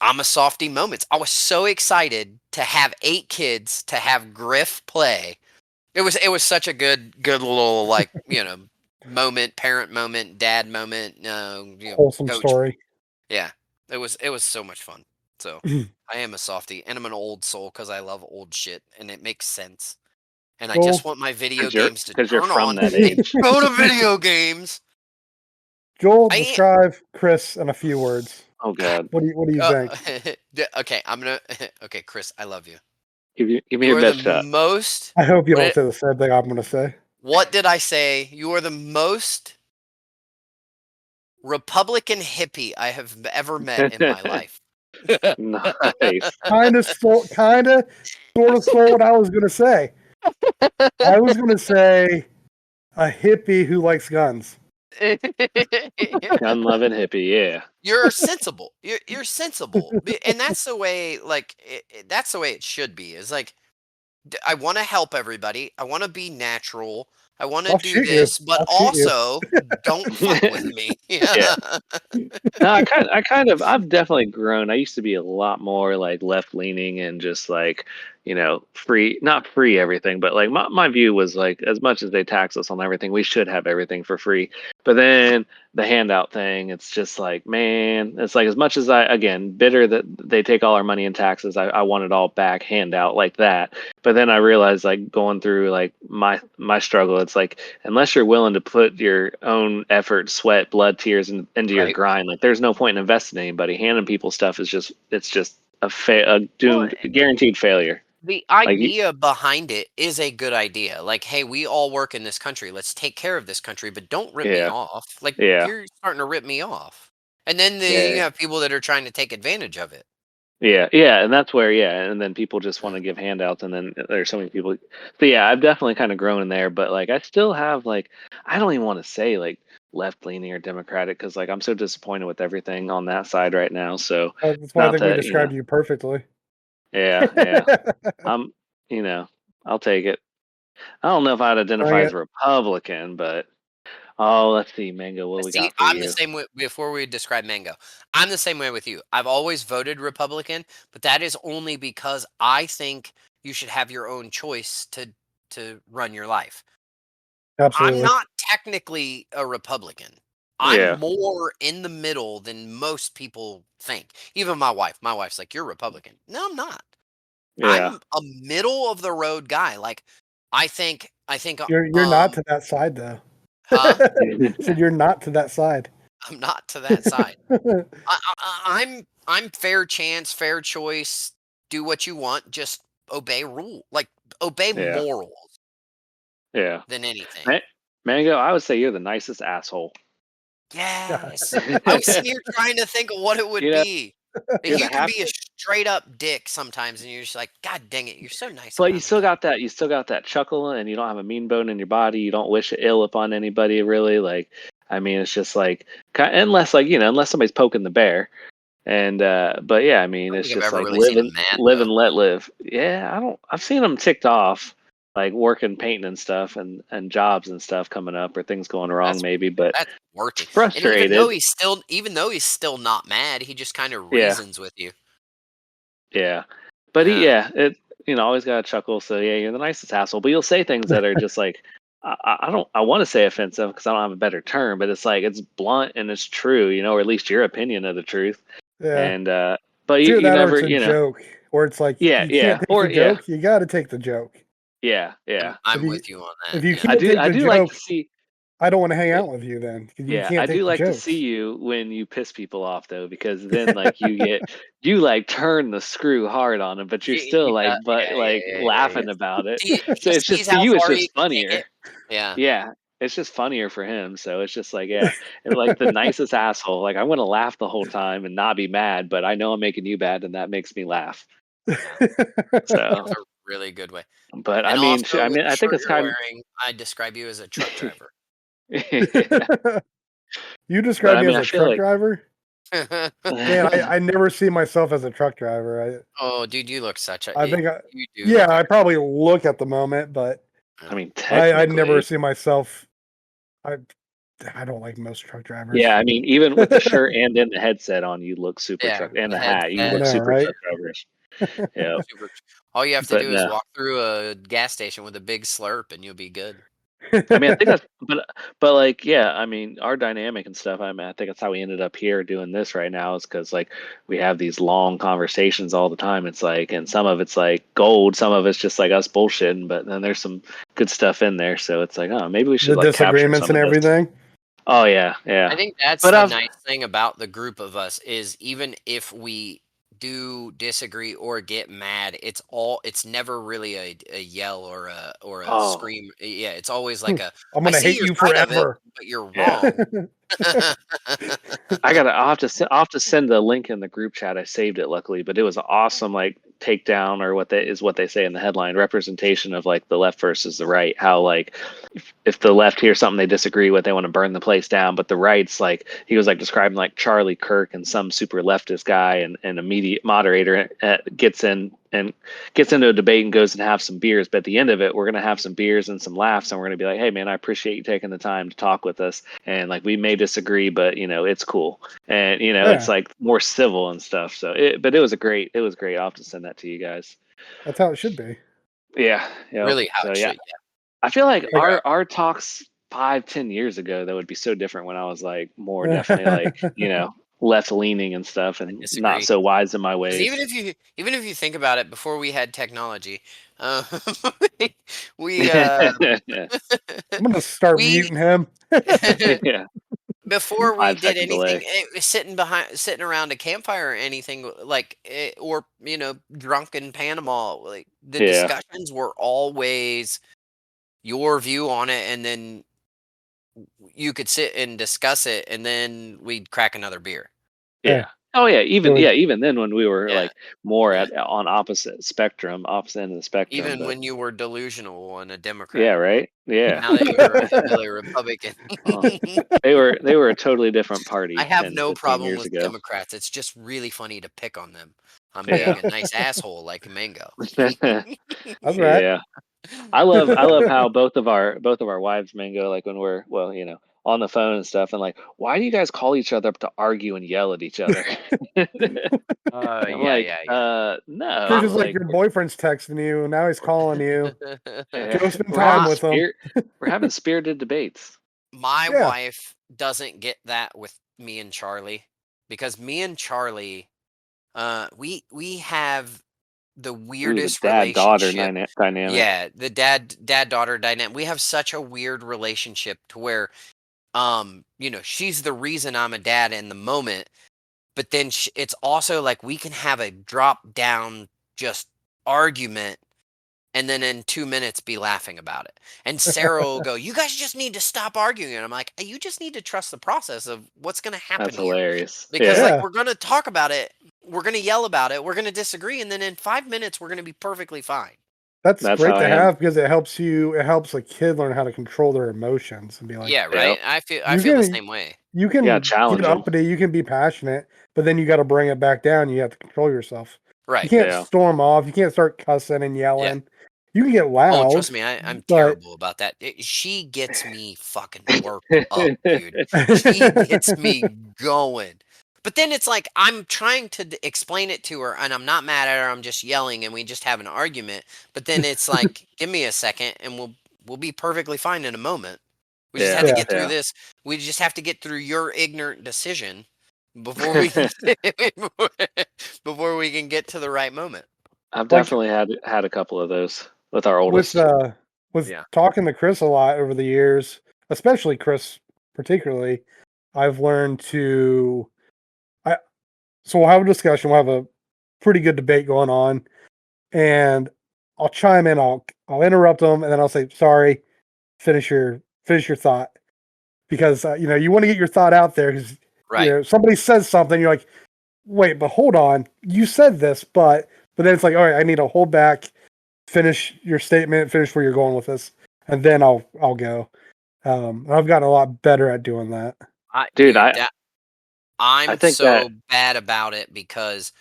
I'm a softie moments. I was so excited to have 8 kids to have Griff play. It was such a good little, like, moment, parent moment, dad moment, wholesome coach. story. Yeah. It was so much fun. So, I am a softie, and I'm an old soul because I love old shit, and it makes sense. And I just Joel, want my video 'Cause you're- games to 'cause you're turn from on that and age. go to video games. Joel, I describe Chris in a few words. Oh God. What do you think? Okay, I'm gonna. Okay, Chris, I love you. Give me You your are the best shot. most. I hope you What don't did, say the same thing I'm going to say. what did I say? You are the most Republican hippie I have ever met in my life. Nice. Kind of, sort of stole what I was going to say. I was going to say a hippie who likes guns. Gun loving hippie, yeah. You're sensible. You're sensible, and that's the way. Like, that's the way it should be. Is like, I want to help everybody. I want to be natural. I want to I'll do shoot you. this, but I'll shoot you. also don't fuck with me. Yeah. No, I've definitely grown. I used to be a lot more like left leaning and just like, free, not free everything, but like my view was like, as much as they tax us on everything, we should have everything for free. But then the handout thing, it's just like, man, it's like, as much as again, bitter that they take all our money in taxes, I want it all back, handout like that. But then I realized, like, going through like my struggle, it's like, unless you're willing to put your own effort, sweat, blood, tears into your Right. grind, like there's no point in investing in anybody. Handing people stuff is just a doomed, Well, guaranteed failure. the Like, idea behind it is a good idea. Like, hey, we all work in this country. Let's take care of this country, but don't rip me yeah, off. Like, yeah, you're starting to rip me off. And then you yeah, have people that are trying to take advantage of it. yeah, and that's where, and then people just want to give handouts, and then there's so many people. So yeah, I've definitely kind of grown in there, but like I still have like, I don't even want to say like left leaning or democratic because like I'm so disappointed with everything on that side right now. So That's why I not think we that, described you perfectly. yeah. I'm, I'll take it. I don't know if I'd identify as a Republican, but let's see, Mango, what we See, got for I'm the you? same way. Before we describe Mango, I'm the same way with you. I've always voted Republican, but that is only because I think you should have your own choice to run your life. Absolutely. I'm not technically a Republican. Yeah. I'm more in the middle than most people think. Even my wife. My wife's like, "You're Republican." No, I'm not. Yeah. I'm a middle of the road guy. Like, I think, You're not to that side though. huh? Said you're not to that side. I'm not to that side. I'm fair chance, fair choice. Do what you want. Just obey rule. Like obey Yeah. morals Yeah. than anything. Mango, I would say you're the nicest asshole. Yes. I was sitting here trying to think of what it would You know, be. you're You the can be a happiest. straight up dick sometimes, and you're just like, God dang it, you're so nice. But around you the still guy." got that chuckle, and you don't have a mean bone in your body. You don't wish ill upon anybody, really. Like, I mean, it's just like, unless unless somebody's poking the bear. And but yeah, I mean, I don't it's think I've just ever like really seen him mad live though. and let live. Yeah, I've seen them ticked off, like working, painting and stuff, and jobs and stuff coming up or things going wrong, That's maybe. But that's working. And frustrated. even though he's still not mad, he just kind of Yeah, reasons with you. yeah. But Yeah. it always got a chuckle. So yeah, you're the nicest asshole. But you'll say things that are just like I want to say offensive because I don't have a better term, but it's like it's blunt and it's true, or at least your opinion of the truth. Yeah. And but It's either you that or never, it's a joke. Or it's like yeah, you yeah, can't take or the joke, you gotta take the joke. yeah. I'm If you with you on if that. you Yeah. can't take I the do like joke, to see. I don't want to hang out with you then because you Yeah, I can't do take the like to see jokes. you when you piss people off though, because then like you like turn the screw hard on them, but you're still like but like Yeah. laughing about it. He So it's sees just to how you, it's far he just can take funnier. it. Yeah. Yeah, it's just funnier for him. So it's just like and like the nicest asshole. Like I'm gonna laugh the whole time and not be mad, but I know I'm making you bad, and that makes me laugh. Yeah. So, That's a really good way. but And I also with mean, the I think shirt it's you're kind wearing, I describe you as a truck driver. of. You But describe I me mean, as I a feel truck like. driver? Man, I never see myself as a truck driver. Oh, dude, you look such a I think you do yeah, look like I probably look at the moment, but I mean, I never technically. see myself. I I don't like most truck drivers. Yeah, I mean, even with the shirt and then the headset on, you look super yeah, truck, and the the hat, you I look headset. know, super right? truck driverish. Yeah, Super. All you have to but do is no, walk through a gas station with a big slurp, and you'll be good. I mean, I think that's, but like, yeah, I mean, our dynamic and stuff. I mean, I think that's how we ended up here doing this right now is because like we have these long conversations all the time. It's like, and some of it's like gold, some of it's just like us bullshitting, but then there's some good stuff in there. So it's like, oh, maybe we should The like capture disagreements some and of this. everything. Oh yeah, yeah. I think that's But the I've nice thing about the group of us is even if we do disagree or get mad, it's never really a yell or a oh scream. Yeah, it's always Hmm. like a I'm I gonna see hate your you side of it, forever. but you're yeah. wrong. I'll have to send the link in the group chat. I saved it luckily, but it was an awesome like takedown or what they say in the headline representation of like the left versus the right. How like if the left hears something they disagree with, they want to burn the place down, but the right's like he was like describing like Charlie Kirk and some super leftist guy and a media moderator gets in and gets into a debate and goes and have some beers. But at the end of it, we're gonna have some beers and some laughs, and we're gonna be like, hey man, I appreciate you taking the time to talk with us, and like we may disagree, but it's cool, and it's Yeah, like more civil and stuff. So but it was great. I'll have to send that to you guys. that's how it should be. Yeah, Really, how so it yeah, should. I feel like Like, our talks 5-10 years ago that would be so different when I was like more definitely like left leaning and stuff and not Disagree. so wise in my Because ways. even if you think about it, before we had technology, uh, we Yeah, I'm gonna start we muting him. yeah, before we 5 did second anything, delay. sitting around a campfire or anything like, or drunk in Panama, like the Yeah, discussions were always your view on it, and then you could sit and discuss it, and then we'd crack another beer. Yeah, yeah. Oh yeah, it was even then when we were Yeah, like more yeah. on opposite end of the spectrum, Even but when you were delusional and a yeah, Democrat. right, yeah. Now that you're really a Republican. Oh, they were a totally different I party have 10 no 15 problem years with ago. Democrats. It's just really funny to pick on them. I'm Yeah. being a nice asshole like Mango. that's right. Yeah. I love how both of our wives, Mango, like when we're well, on the phone and stuff, and like, why do you guys call each other up to argue and yell at each other? I'm like, no, Chris is like like your boyfriend's texting you, and now he's calling you. Go spend we're time having with him. we're having spirited debates. My Yeah. wife doesn't get that with me and Charlie because me and Charlie, we have the Ooh, the weirdest dad-daughter relationship. dynamic. Yeah, the dad-daughter dynamic. We have such a weird relationship to where, she's the reason I'm a dad in the moment, but then it's also like we can have a drop down just argument and then in 2 minutes be laughing about it. And Sarah will go, "You guys just need to stop arguing." And I'm like, "You just need to trust the process of what's going to happen That's here." hilarious. Because Yeah. like we're going to talk about it, we're going to yell about it, we're going to disagree, and then in 5 minutes we're going to be perfectly fine. That's That's great how to I am. have because it helps a kid learn how to control their emotions and be like, Yeah, right. I feel You the can- same way. you can Yeah, challenge get 'em. uppity, you can be passionate, but then you got to bring it back down. You have to control yourself. You Right. can't Yeah. storm off. You can't start cussing and yelling. You can get loud. Oh, trust me, I'm but- terrible about that. She gets me fucking worked up, dude. She gets me going. But then it's like I'm trying to explain it to her, and I'm not mad at her. I'm just yelling, and we just have an argument. But then it's like, give me a second, and we'll be perfectly fine in a moment. We just have to Yeah. get through Yeah. this. We just have to get through your ignorant decision before we can before we can get to the right moment. I've definitely had a couple of those with our oldest. With Yeah. talking to Chris a lot over the years, especially Chris particularly, I've learned to so we'll have a discussion, we'll have a pretty good debate going on, and I'll chime in, I'll interrupt them, and then I'll say, sorry, finish your thought. Because you want to get your thought out there because Right. somebody says something, you're like, wait, but hold on, you said this, but then it's like, all right, I need to hold back, finish your statement, finish where you're going with this, and then I'll go. I've gotten a lot better at doing that. I'm think so that- bad about it because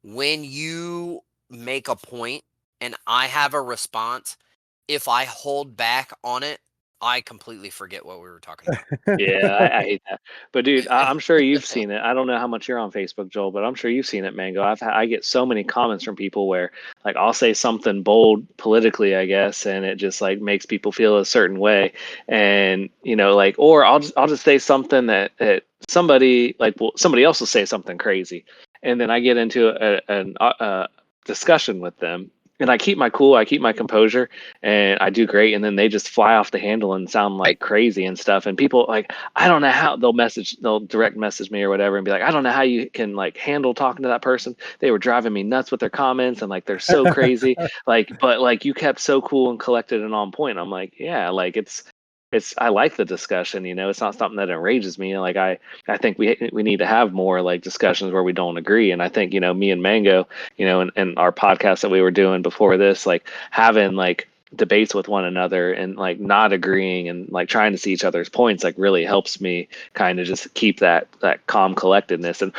when you make a point and I have a response, if I hold back on it, I completely forget what we were talking about. Yeah, I hate that. But dude, I'm sure you've seen it. I don't know how much you're on Facebook, Joel, but I'm sure you've seen it, Mango. I get so many comments from people where like I'll say something bold politically, I guess, and it just like makes people feel a certain way, and like, or I'll just say something that somebody else will say something crazy, and then I get into a discussion with them. And I keep my cool, I keep my composure, and I do great. And then they just fly off the handle and sound like crazy and stuff. And people like, I don't know how they'll direct message me or whatever and be like, I don't know how you can like handle talking to that person. They were driving me nuts with their comments and like they're so crazy. But like you kept so cool and collected and on point. I'm like, yeah, like it's I like the discussion, it's not something that enrages me. Like I think we need to have more like discussions where we don't agree. And I think, me and Mango, and our podcast that we were doing before this, like having like debates with one another and like not agreeing and like trying to see each other's points like really helps me kind of just keep that calm collectedness. And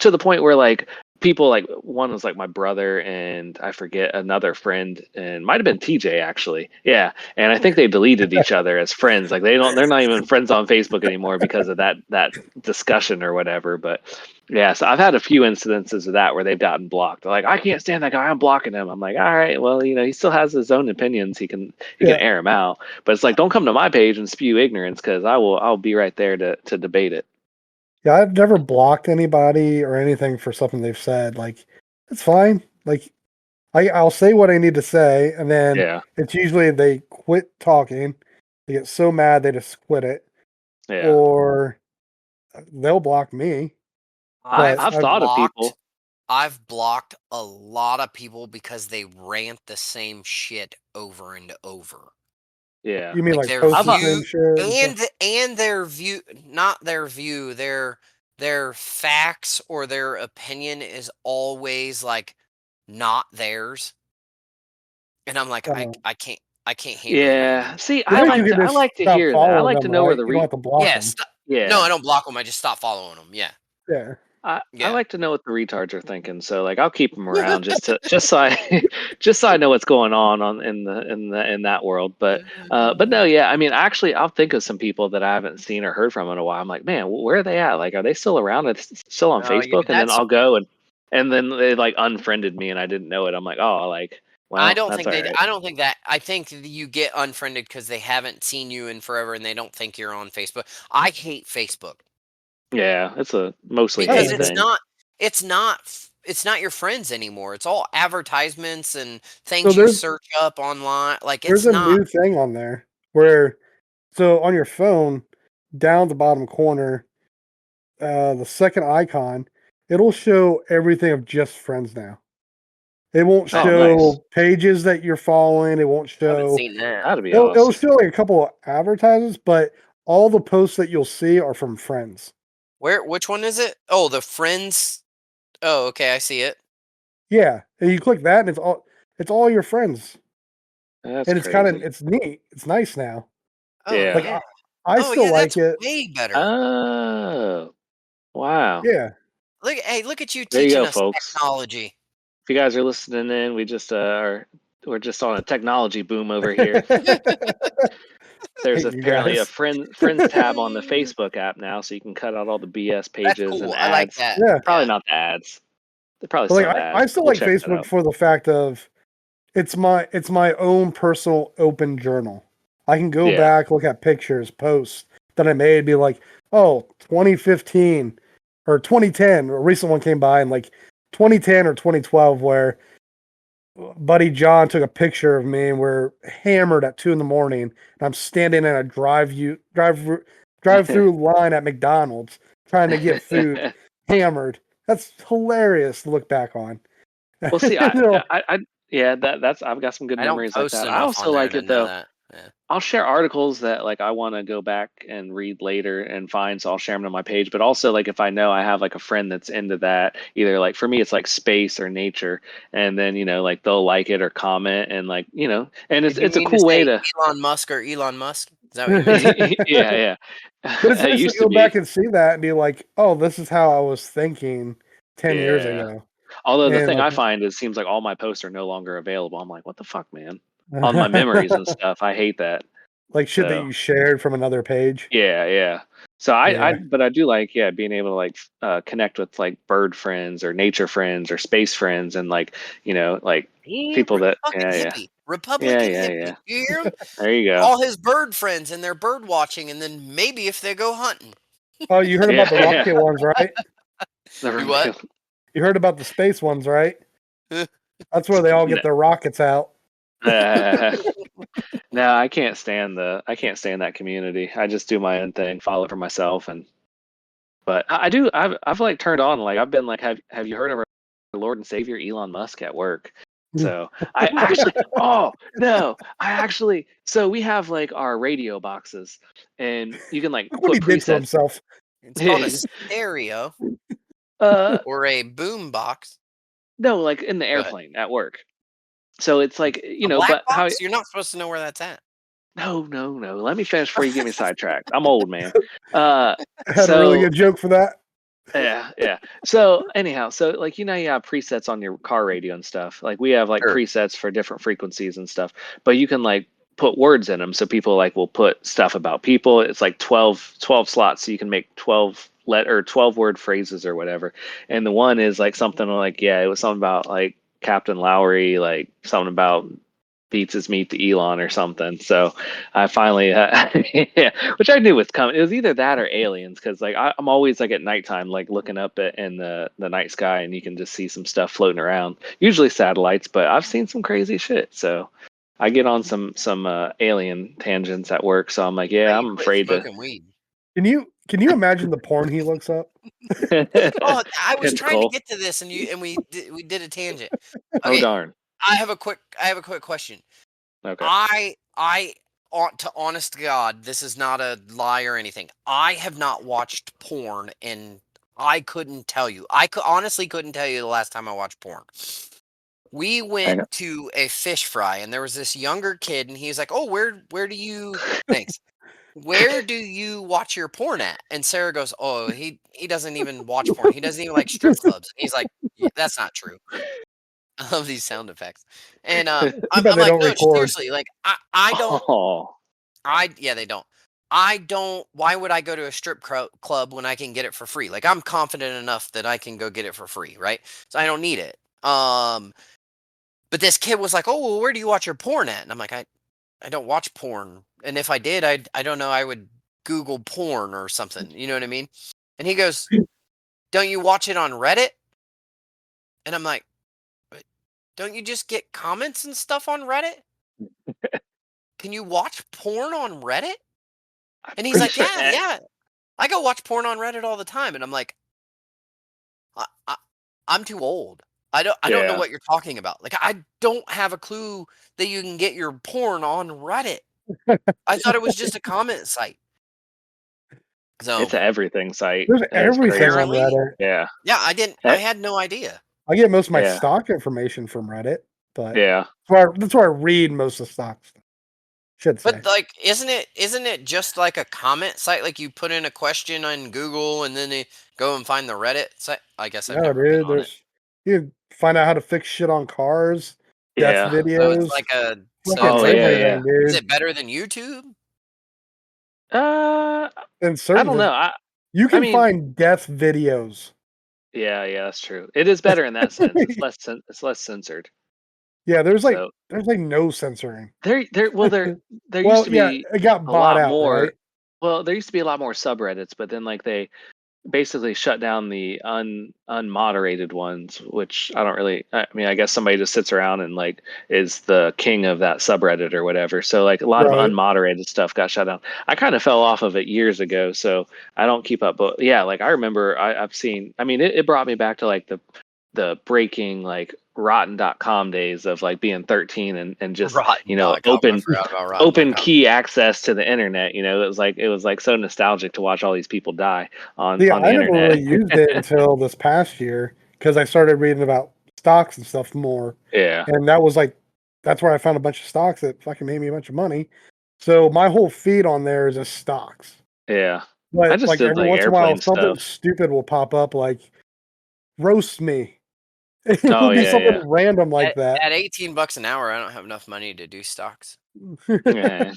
to the point where like people like one was like my brother and I forget another friend and might have been TJ actually. Yeah. And I think they deleted each other as friends. Like they're not even friends on Facebook anymore because of that discussion or whatever. But yeah, so I've had a few incidences of that where they've gotten blocked. They're like, I can't stand that guy, I'm blocking him. I'm like, all right, well, he still has his own opinions. He can air them out. But it's like, don't come to my page and spew ignorance because I'll be right there to debate it. Yeah, I've never blocked anybody or anything for something they've said. Like, it's fine. Like, I'll say what I need to say, and then it's usually they quit talking. They get so mad they just quit it, or they'll block me. I've thought of people. I've blocked a lot of people because they rant the same shit over and over. Yeah. You mean like their view and their view, not their view, their facts or their opinion is always like not theirs. And I'm like, I can't handle it. Yeah. See, I like to hear that. I like to know where the you don't have to block them. Yeah. No, I don't block them. I just stop following them. Yeah. Yeah. I Yeah. like to know what the retards are thinking, so like I'll keep them around just so I just so I know what's going on in that world. But no, yeah, I mean, actually, I'll think of some people that I haven't seen or heard from in a while. I'm like, man, where are they at? Like, are they still around? It's still on Oh, yeah, Facebook, and then that's. I'll go and then they like unfriended me, and I didn't know it. I'm like, oh, like, I well, don't that's think all they. right. I don't think that. I think you get unfriended because they haven't seen you in forever and they don't think you're on Facebook. I hate Facebook Yeah, it's a mostly because hate yeah. thing. it's not your friends anymore. It's all advertisements and So things you search up online. Like there's it's a not. new thing on there where, so on your phone, down the bottom corner, the second icon, it'll show everything of just friends now. It won't Oh, show nice. pages that you're following. It won't I haven't show. seen that. That'd be It'll awesome. show like a couple of advertisements, but all the posts that you'll see are from friends. Where? Which one is it? Oh, the friends. Oh, okay, I see it. Yeah, and you click that, and it's all your friends, That's and crazy. it's neat. It's nice now. Oh Yeah. Like yeah. I Oh still yeah, like that's it. way better. Oh, wow. Yeah. Look, hey, look at you There you teaching go, us folks. technology. If you guys are listening in, we just we're just on a technology boom over here. There's Hate you apparently a guys. friends tab on the Facebook app now, so you can cut out all the BS That's pages and cool. I like ads. that. Yeah. Probably Yeah. not the ads. They're probably But like some I ads. still We'll like check that Facebook out. for the fact of it's my own personal open journal. I can go Yeah. back, look at pictures, posts that I made, be like, oh, 2015 or 2010. A recent one came by in like 2010 or 2012 where buddy John took a picture of me and we're hammered at 2 a.m. and I'm standing in a drive through line at McDonald's trying to get food, hammered. That's hilarious to look back on. Well, see, You know, yeah, that's I've got some good I don't memories like post that. I enough also on there like to it know though. that. Yeah. I'll share articles that like I want to go back and read later and find, so I'll share them on my page. But also like if I know I have like a friend that's into that, either like for me it's like space or nature, and then like they'll like it or comment and like and Did you it's a mean to cool way say to Elon Musk or Elon Musk? Is that what you meant? yeah, yeah. but it's It nice to used to go back be. and see that and be like, oh, this is how I was thinking 10 years Yeah. ago. Although the And thing like, I find is it seems like all my posts are no longer available. I'm like, what the fuck, man? On my memories and stuff. I hate that. like shit that So you shared from another page. yeah, yeah. So Yeah. but I do like, yeah, being able to like connect with like bird friends or nature friends or space friends and like, like people that, Fucking yeah, yeah, hippie. yeah, Republican yeah, hippie. yeah. You hear him? There you go. All his bird friends and their bird watching, and then maybe if they go hunting. Oh, you heard about Yeah, the yeah. rocket ones, right? You what? You heard about the space ones, right? That's where they all No, get their rockets out. no, I can't stand that community. I just do my own thing, follow for myself, but I've like turned on, like I've been like, have you heard of our Lord and Savior Elon Musk at work? So I actually, oh no, so we have like our radio boxes, and you can like Look what put he did to presets. himself. It's called a stereo uh, or a boom box. no, like in the Go ahead. airplane at work. So it's like, A black but how? box? You're not supposed to know where that's at. No, no, no. Let me finish before you get me sidetracked. I'm old, man. Uh, I had a really so good joke for that. yeah, yeah. So anyhow, so like you have presets on your car radio and stuff. Like we have like Sure. presets for different frequencies and stuff. But you can like put words in them, so people like will put stuff about people. It's like 12 slots, so you can make 12 word phrases or whatever. And the one is like something like, yeah, it was something about like Captain Lowry, like something about beats his meat to Elon or something. So I finally, yeah, which I knew was coming. It was either that or aliens, because like I'm always like at nighttime, like looking up in the night sky, and you can just see some stuff floating around. Usually satellites, but I've seen some crazy shit. So I get on some alien tangents at work. So I'm like, How yeah, you I'm quit afraid to. smoking weed? Can you imagine the porn he looks up? Oh, I was It's trying to cool. get to this, and we did a tangent. Oh Okay, darn. I have a quick question. Okay. I ought to honest to God, this is not a lie or anything. I have not watched porn, and I couldn't tell you. Honestly couldn't tell you the last time I watched porn. We Hang went on. to a fish fry, and there was this younger kid, and he was like, "Oh, where do you?" Thanks. where do you watch your porn at? And Sarah goes, oh, he doesn't even watch porn. He doesn't even like strip clubs. He's like, yeah, that's not true. I love these sound effects. And I'm bet they like, don't no, record. seriously, like I don't. Oh, Yeah, they don't. I don't. Why would I go to a strip club when I can get it for free? Like I'm confident enough that I can go get it for free, right? So I don't need it. But this kid was like, "Oh, well, where do you watch your porn at?" And I'm like, I don't watch porn. And if I did, I don't know, I would Google porn or something. You know what I mean? And he goes, "Don't you watch it on Reddit?" And I'm like, "But don't you just get comments and stuff on Reddit? Can you watch porn on Reddit?" And he's like, yeah. I go watch porn on Reddit all the time. And I'm like, I'm too old. I don't know Yeah. what you're talking about. Like, I don't have a clue that you can get your porn on Reddit. I thought it was just a comment site. So It's an everything site. There's That's everything crazy. on Apparently- Reddit. Yeah. yeah, I had no idea. I get most of my Yeah. stock information from Reddit, but Yeah. that's where I read most of the stock stuff. Should say. But like, isn't it just like a comment site? Like you put in a question on Google and then they go and find the Reddit site. I guess I've No, never been dude. on it. You can find out how to fix shit on cars, death Yeah. videos. So it's like a. So fucking Oh, it's like, yeah, everything, dude. Is it better than YouTube? And I certain don't know. you can mean- find death videos. Yeah, that's true. It is better in that sense. It's less censored. Yeah, there's like So no censoring. there used Well, to yeah, be it got a bought lot out, more. right? Well, there used to be a lot more subreddits, but then like they basically shut down the unmoderated ones, which I don't really. I mean, I guess somebody just sits around and like is the king of that subreddit or whatever. So like a lot Right. of unmoderated stuff got shut down. I kind of fell off of it years ago, so I don't keep up. But yeah, like I remember I've seen. I mean, it brought me back to like the breaking like rotten.com days of like being 13 and just Rotten.com, I forgot about Rotten.com. open key access to the internet. It was like so nostalgic to watch all these people die on Yeah, the I never internet. really used it until this past year because I started reading about stocks and stuff more, Yeah. and that's where I found a bunch of stocks that fucking made me a bunch of money. So my whole feed on there is just stocks. Yeah. But I just like did, every like, once in a while, airplane something stuff. stupid will pop up, like roast me. It Oh, would be yeah, something yeah. random like that. At $18 an hour, I don't have enough money to do stocks. Yeah.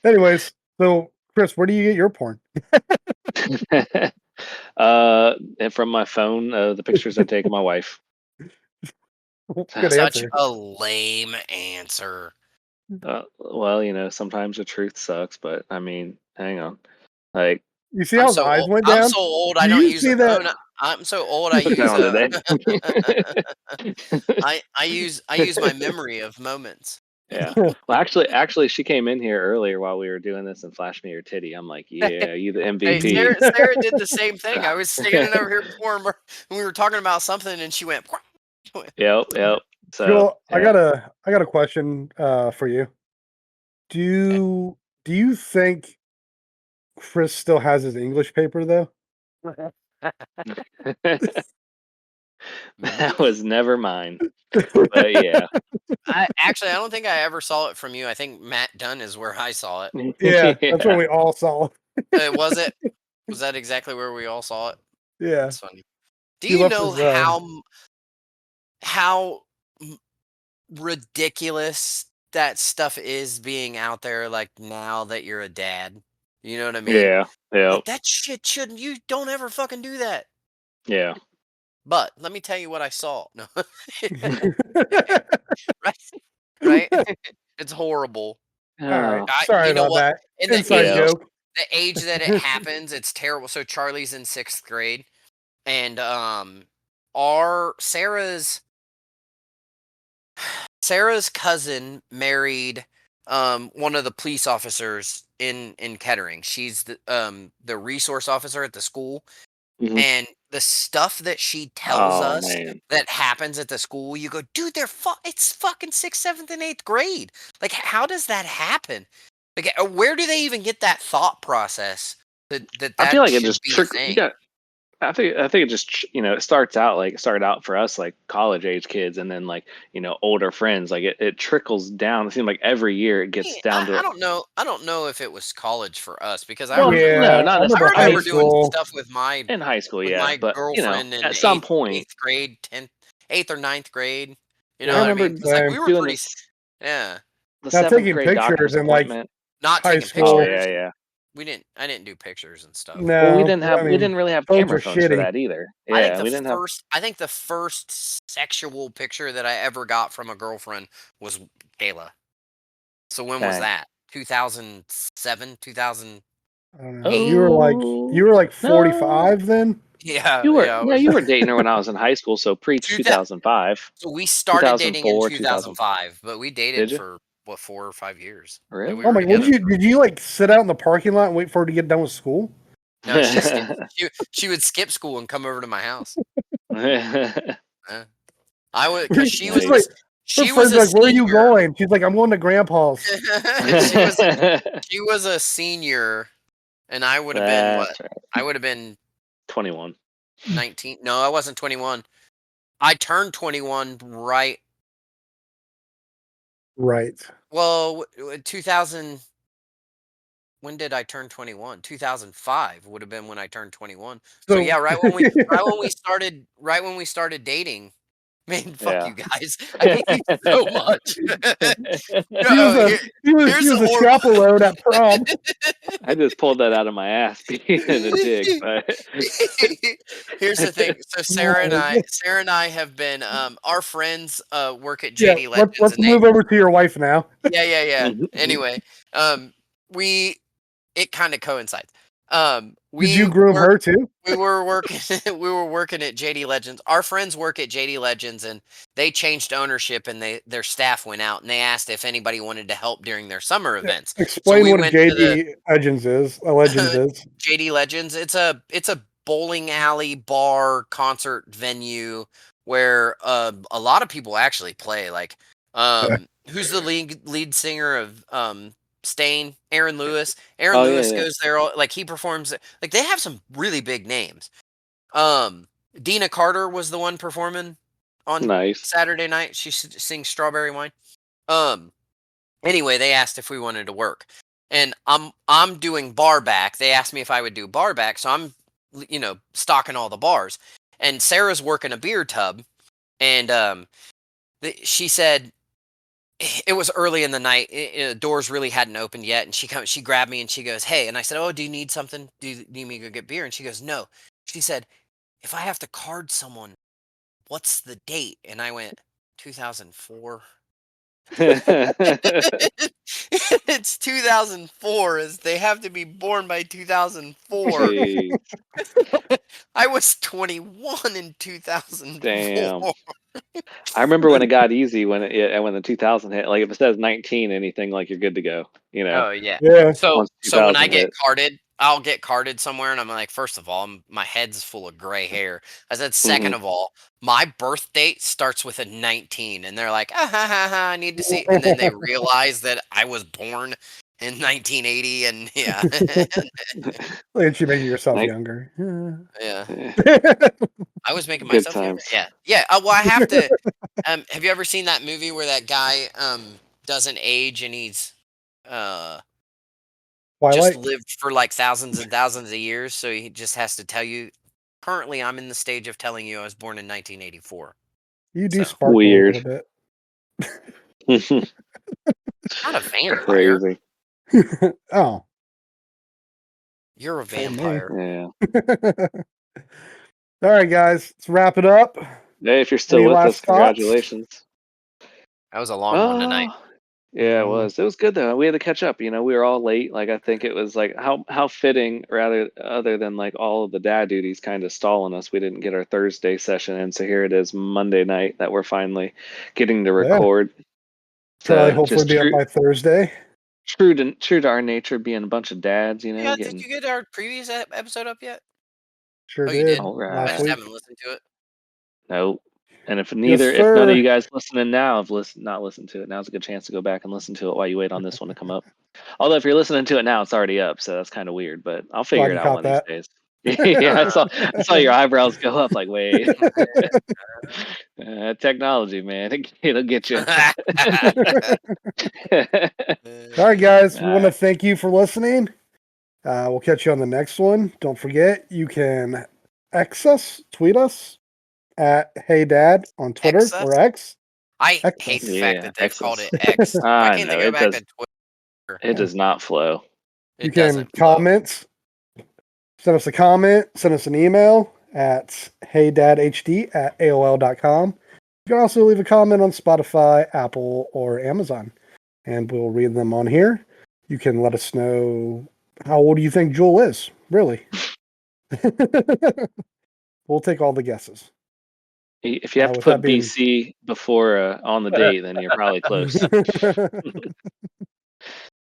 Anyways, so Chris, where do you get your porn? And from my phone, the pictures I take of my wife. Good Such answer. a lame answer. Well, sometimes the truth sucks, but I mean, hang on. Like, You see how his eyes went down? I'm so old. I Do don't you use see a that? phone. I'm so old. I put use that on today. I use my memory of moments. Yeah. Well, actually, she came in here earlier while we were doing this and flashed me her titty. I'm like, yeah, you the Hey, MVP. Sarah did the same thing. I was standing over here before and we were talking about something, and she went. Yep. So Joel, yeah. I got a question for you. Do you think Chris still has his English paper though? That was never mine. But yeah. I don't think I ever saw it from you. I think Matt Dunn is where I saw it. Yeah, that's what we all saw. Was it? Was that exactly where we all saw it? Yeah. That's funny. Do He you left know his, how ridiculous that stuff is being out there? Like now that you're a dad, you know what I mean? Yeah. Like, that shit shouldn't. You don't ever fucking do that. Yeah. But let me tell you what I saw. No. right? It's horrible. All right. Oh, Sorry you know about what? that. And the Inside Yeah. joke. the age that it happens, it's terrible. So Charlie's in 6th grade, and our Sarah's cousin married one of the police officers in Kettering. She's the resource officer at the school. Mhm. And the stuff that she tells Oh, us man. that happens at the school, you go, dude, it's fucking 6th, 7th, and 8th grade. Like, how does that happen? Like, where do they even get that thought process that I feel like it should just be a trickles. thing? I think it just it started out for us like college age kids, and then like older friends. Like it trickles down. It seems like every year it gets down I to. don't know. I don't know if it was college for us because I Well, remember. no, Yeah, not I I remember necessarily. high remember doing school. stuff with my In high school, yeah, but girlfriend in at some eighth, point, grade, 10th or ninth grade. You know I what I remember mean? It's like we Same. were doing pretty. this Yeah, the Now seventh taking grade pictures doctor's in like appointment. not high taking Oh school. pictures. yeah. We didn't. I didn't do pictures and stuff. Well, we No, didn't have I we mean didn't really have phones camera are phones for shitty. that either. I think Yeah, we didn't have. I think the first sexual picture that I ever got from a girlfriend was Kayla. So when was Dang. that? 2007, 2000. I don't know. Eight. You were like No, 45 then. Yeah, you were yeah. I no, was you were dating her when I was in high school, so pre two thou- 2005, So we started dating in 2004, 2005, but we dated Did you? for what 4 or 5 years. Really? We Oh were my! What together. did you like sit out in the parking lot and wait for her to get done with school? No, she would skip school and come over to my house. I would because she She's was like, her she was friends a are like, "Where are you senior. going?" She's like, "I'm going to Grandpa's." She was a senior, and I would have been what? That's right. I would have been 21. 19. No, I wasn't 21. I turned 21 right. Right. Well, 2000. When did I turn 21? 2005 would have been when I turned 21. So yeah, right when we started dating. Man, fuck Yeah. you guys. I hate you so much. He was a chaperone at prom. I just pulled that out of my ass being a dick. But Here's the thing. So Sarah and I have been our friends work at Yeah, JD Legends. let's and move over to your wife now. Yeah. Anyway, it kind of coincides. Did you groom her too? We were working at JD Legends. Our friends work at JD Legends, and they changed ownership, and their staff went out, and they asked if anybody wanted to help during their summer events. Explain we what went to JD Legends is. Legends is. JD Legends. It's a bowling alley bar concert venue where a lot of people actually play. Like, who's the lead singer of Stain? Aaron Lewis. Aaron Lewis goes there. Like he performs. Like they have some really big names. Dina Carter was the one performing on Saturday night. She sings Strawberry Wine. Anyway, they asked if we wanted to work, and I'm doing bar back. They asked me if I would do bar back, so I'm stocking all the bars. And Sarah's working a beer tub, and she said. It was early in the night. Doors really hadn't opened yet, and she grabbed me and she goes, "Hey," and I said, "Oh, do you need something? Do you need me to go get beer?" And she goes, "No." She said, "If I have to card someone, what's the date?" And I went, 2004. It's 2004. Is they have to be born by 2004. I was 21 in 2004. Damn. I remember when it got easy when the 2000 hit. Like if it says 19, anything, like you're good to go. Oh yeah. Yeah. So when I get carded, I'll get carded somewhere, and I'm like, first of all, my head's full of gray hair. I said, second of all, my birth date starts with a 19, and they're like, I need to see. And then they realize that I was born in 1980, and yeah. Look at you making yourself younger. Yeah. I was making myself younger. Yeah. Well, I have to. Have you ever seen that movie where that guy doesn't age and he's just lived for like thousands and thousands of years, so he just has to tell you. Currently, I'm in the stage of telling you I was born in 1984. You do sparkle weird. a little bit. Not a vampire. Crazy. Oh. You're a vampire. Yeah. All right, guys, let's wrap it up. Hey, if you're still with us, congratulations. That was a long one tonight. Yeah, it was. It was good though. We had to catch up. We were all late. Like I think it was like how fitting, rather other than like all of the dad duties kind of stalling us. We didn't get our Thursday session in, so here it is Monday night that we're finally getting to record. Probably hopefully be up by Thursday. True to our nature, being a bunch of dads. Yeah, did you get our previous episode up yet? Sure did. You did? All right. I just haven't listened to it. Nope. And if none of you guys listening now have not listened to it, now's a good chance to go back and listen to it while you wait on this one to come up. Although if you're listening to it now, it's already up, so that's kind of weird. But I'll figure it out one of these days. Yeah, I saw your eyebrows go up. Like, wait, technology, man, it'll get you. All right, guys, we want to thank you for listening. We'll catch you on the next one. Don't forget, you can X us, tweet us at Hey Dad on Twitter X us? or X. I X hate us. the fact Yeah, that they've X called us. it X. Why I can't know, they go it back does. to Twitter? It does not flow. It You can doesn't flow. comment, send us a comment, send us an email at heydadhd@aol.com. You can also leave a comment on Spotify, Apple, or Amazon, and we'll read them on here. You can let us know how old you think Jewel is, really. We'll take all the guesses. If you have to with put that being- BC before on the date, then you're probably close.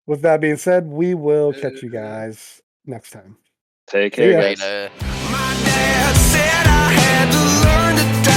With that being said, we will catch you guys next time. Take See care, ya. guys. Later. My dad said I had to learn to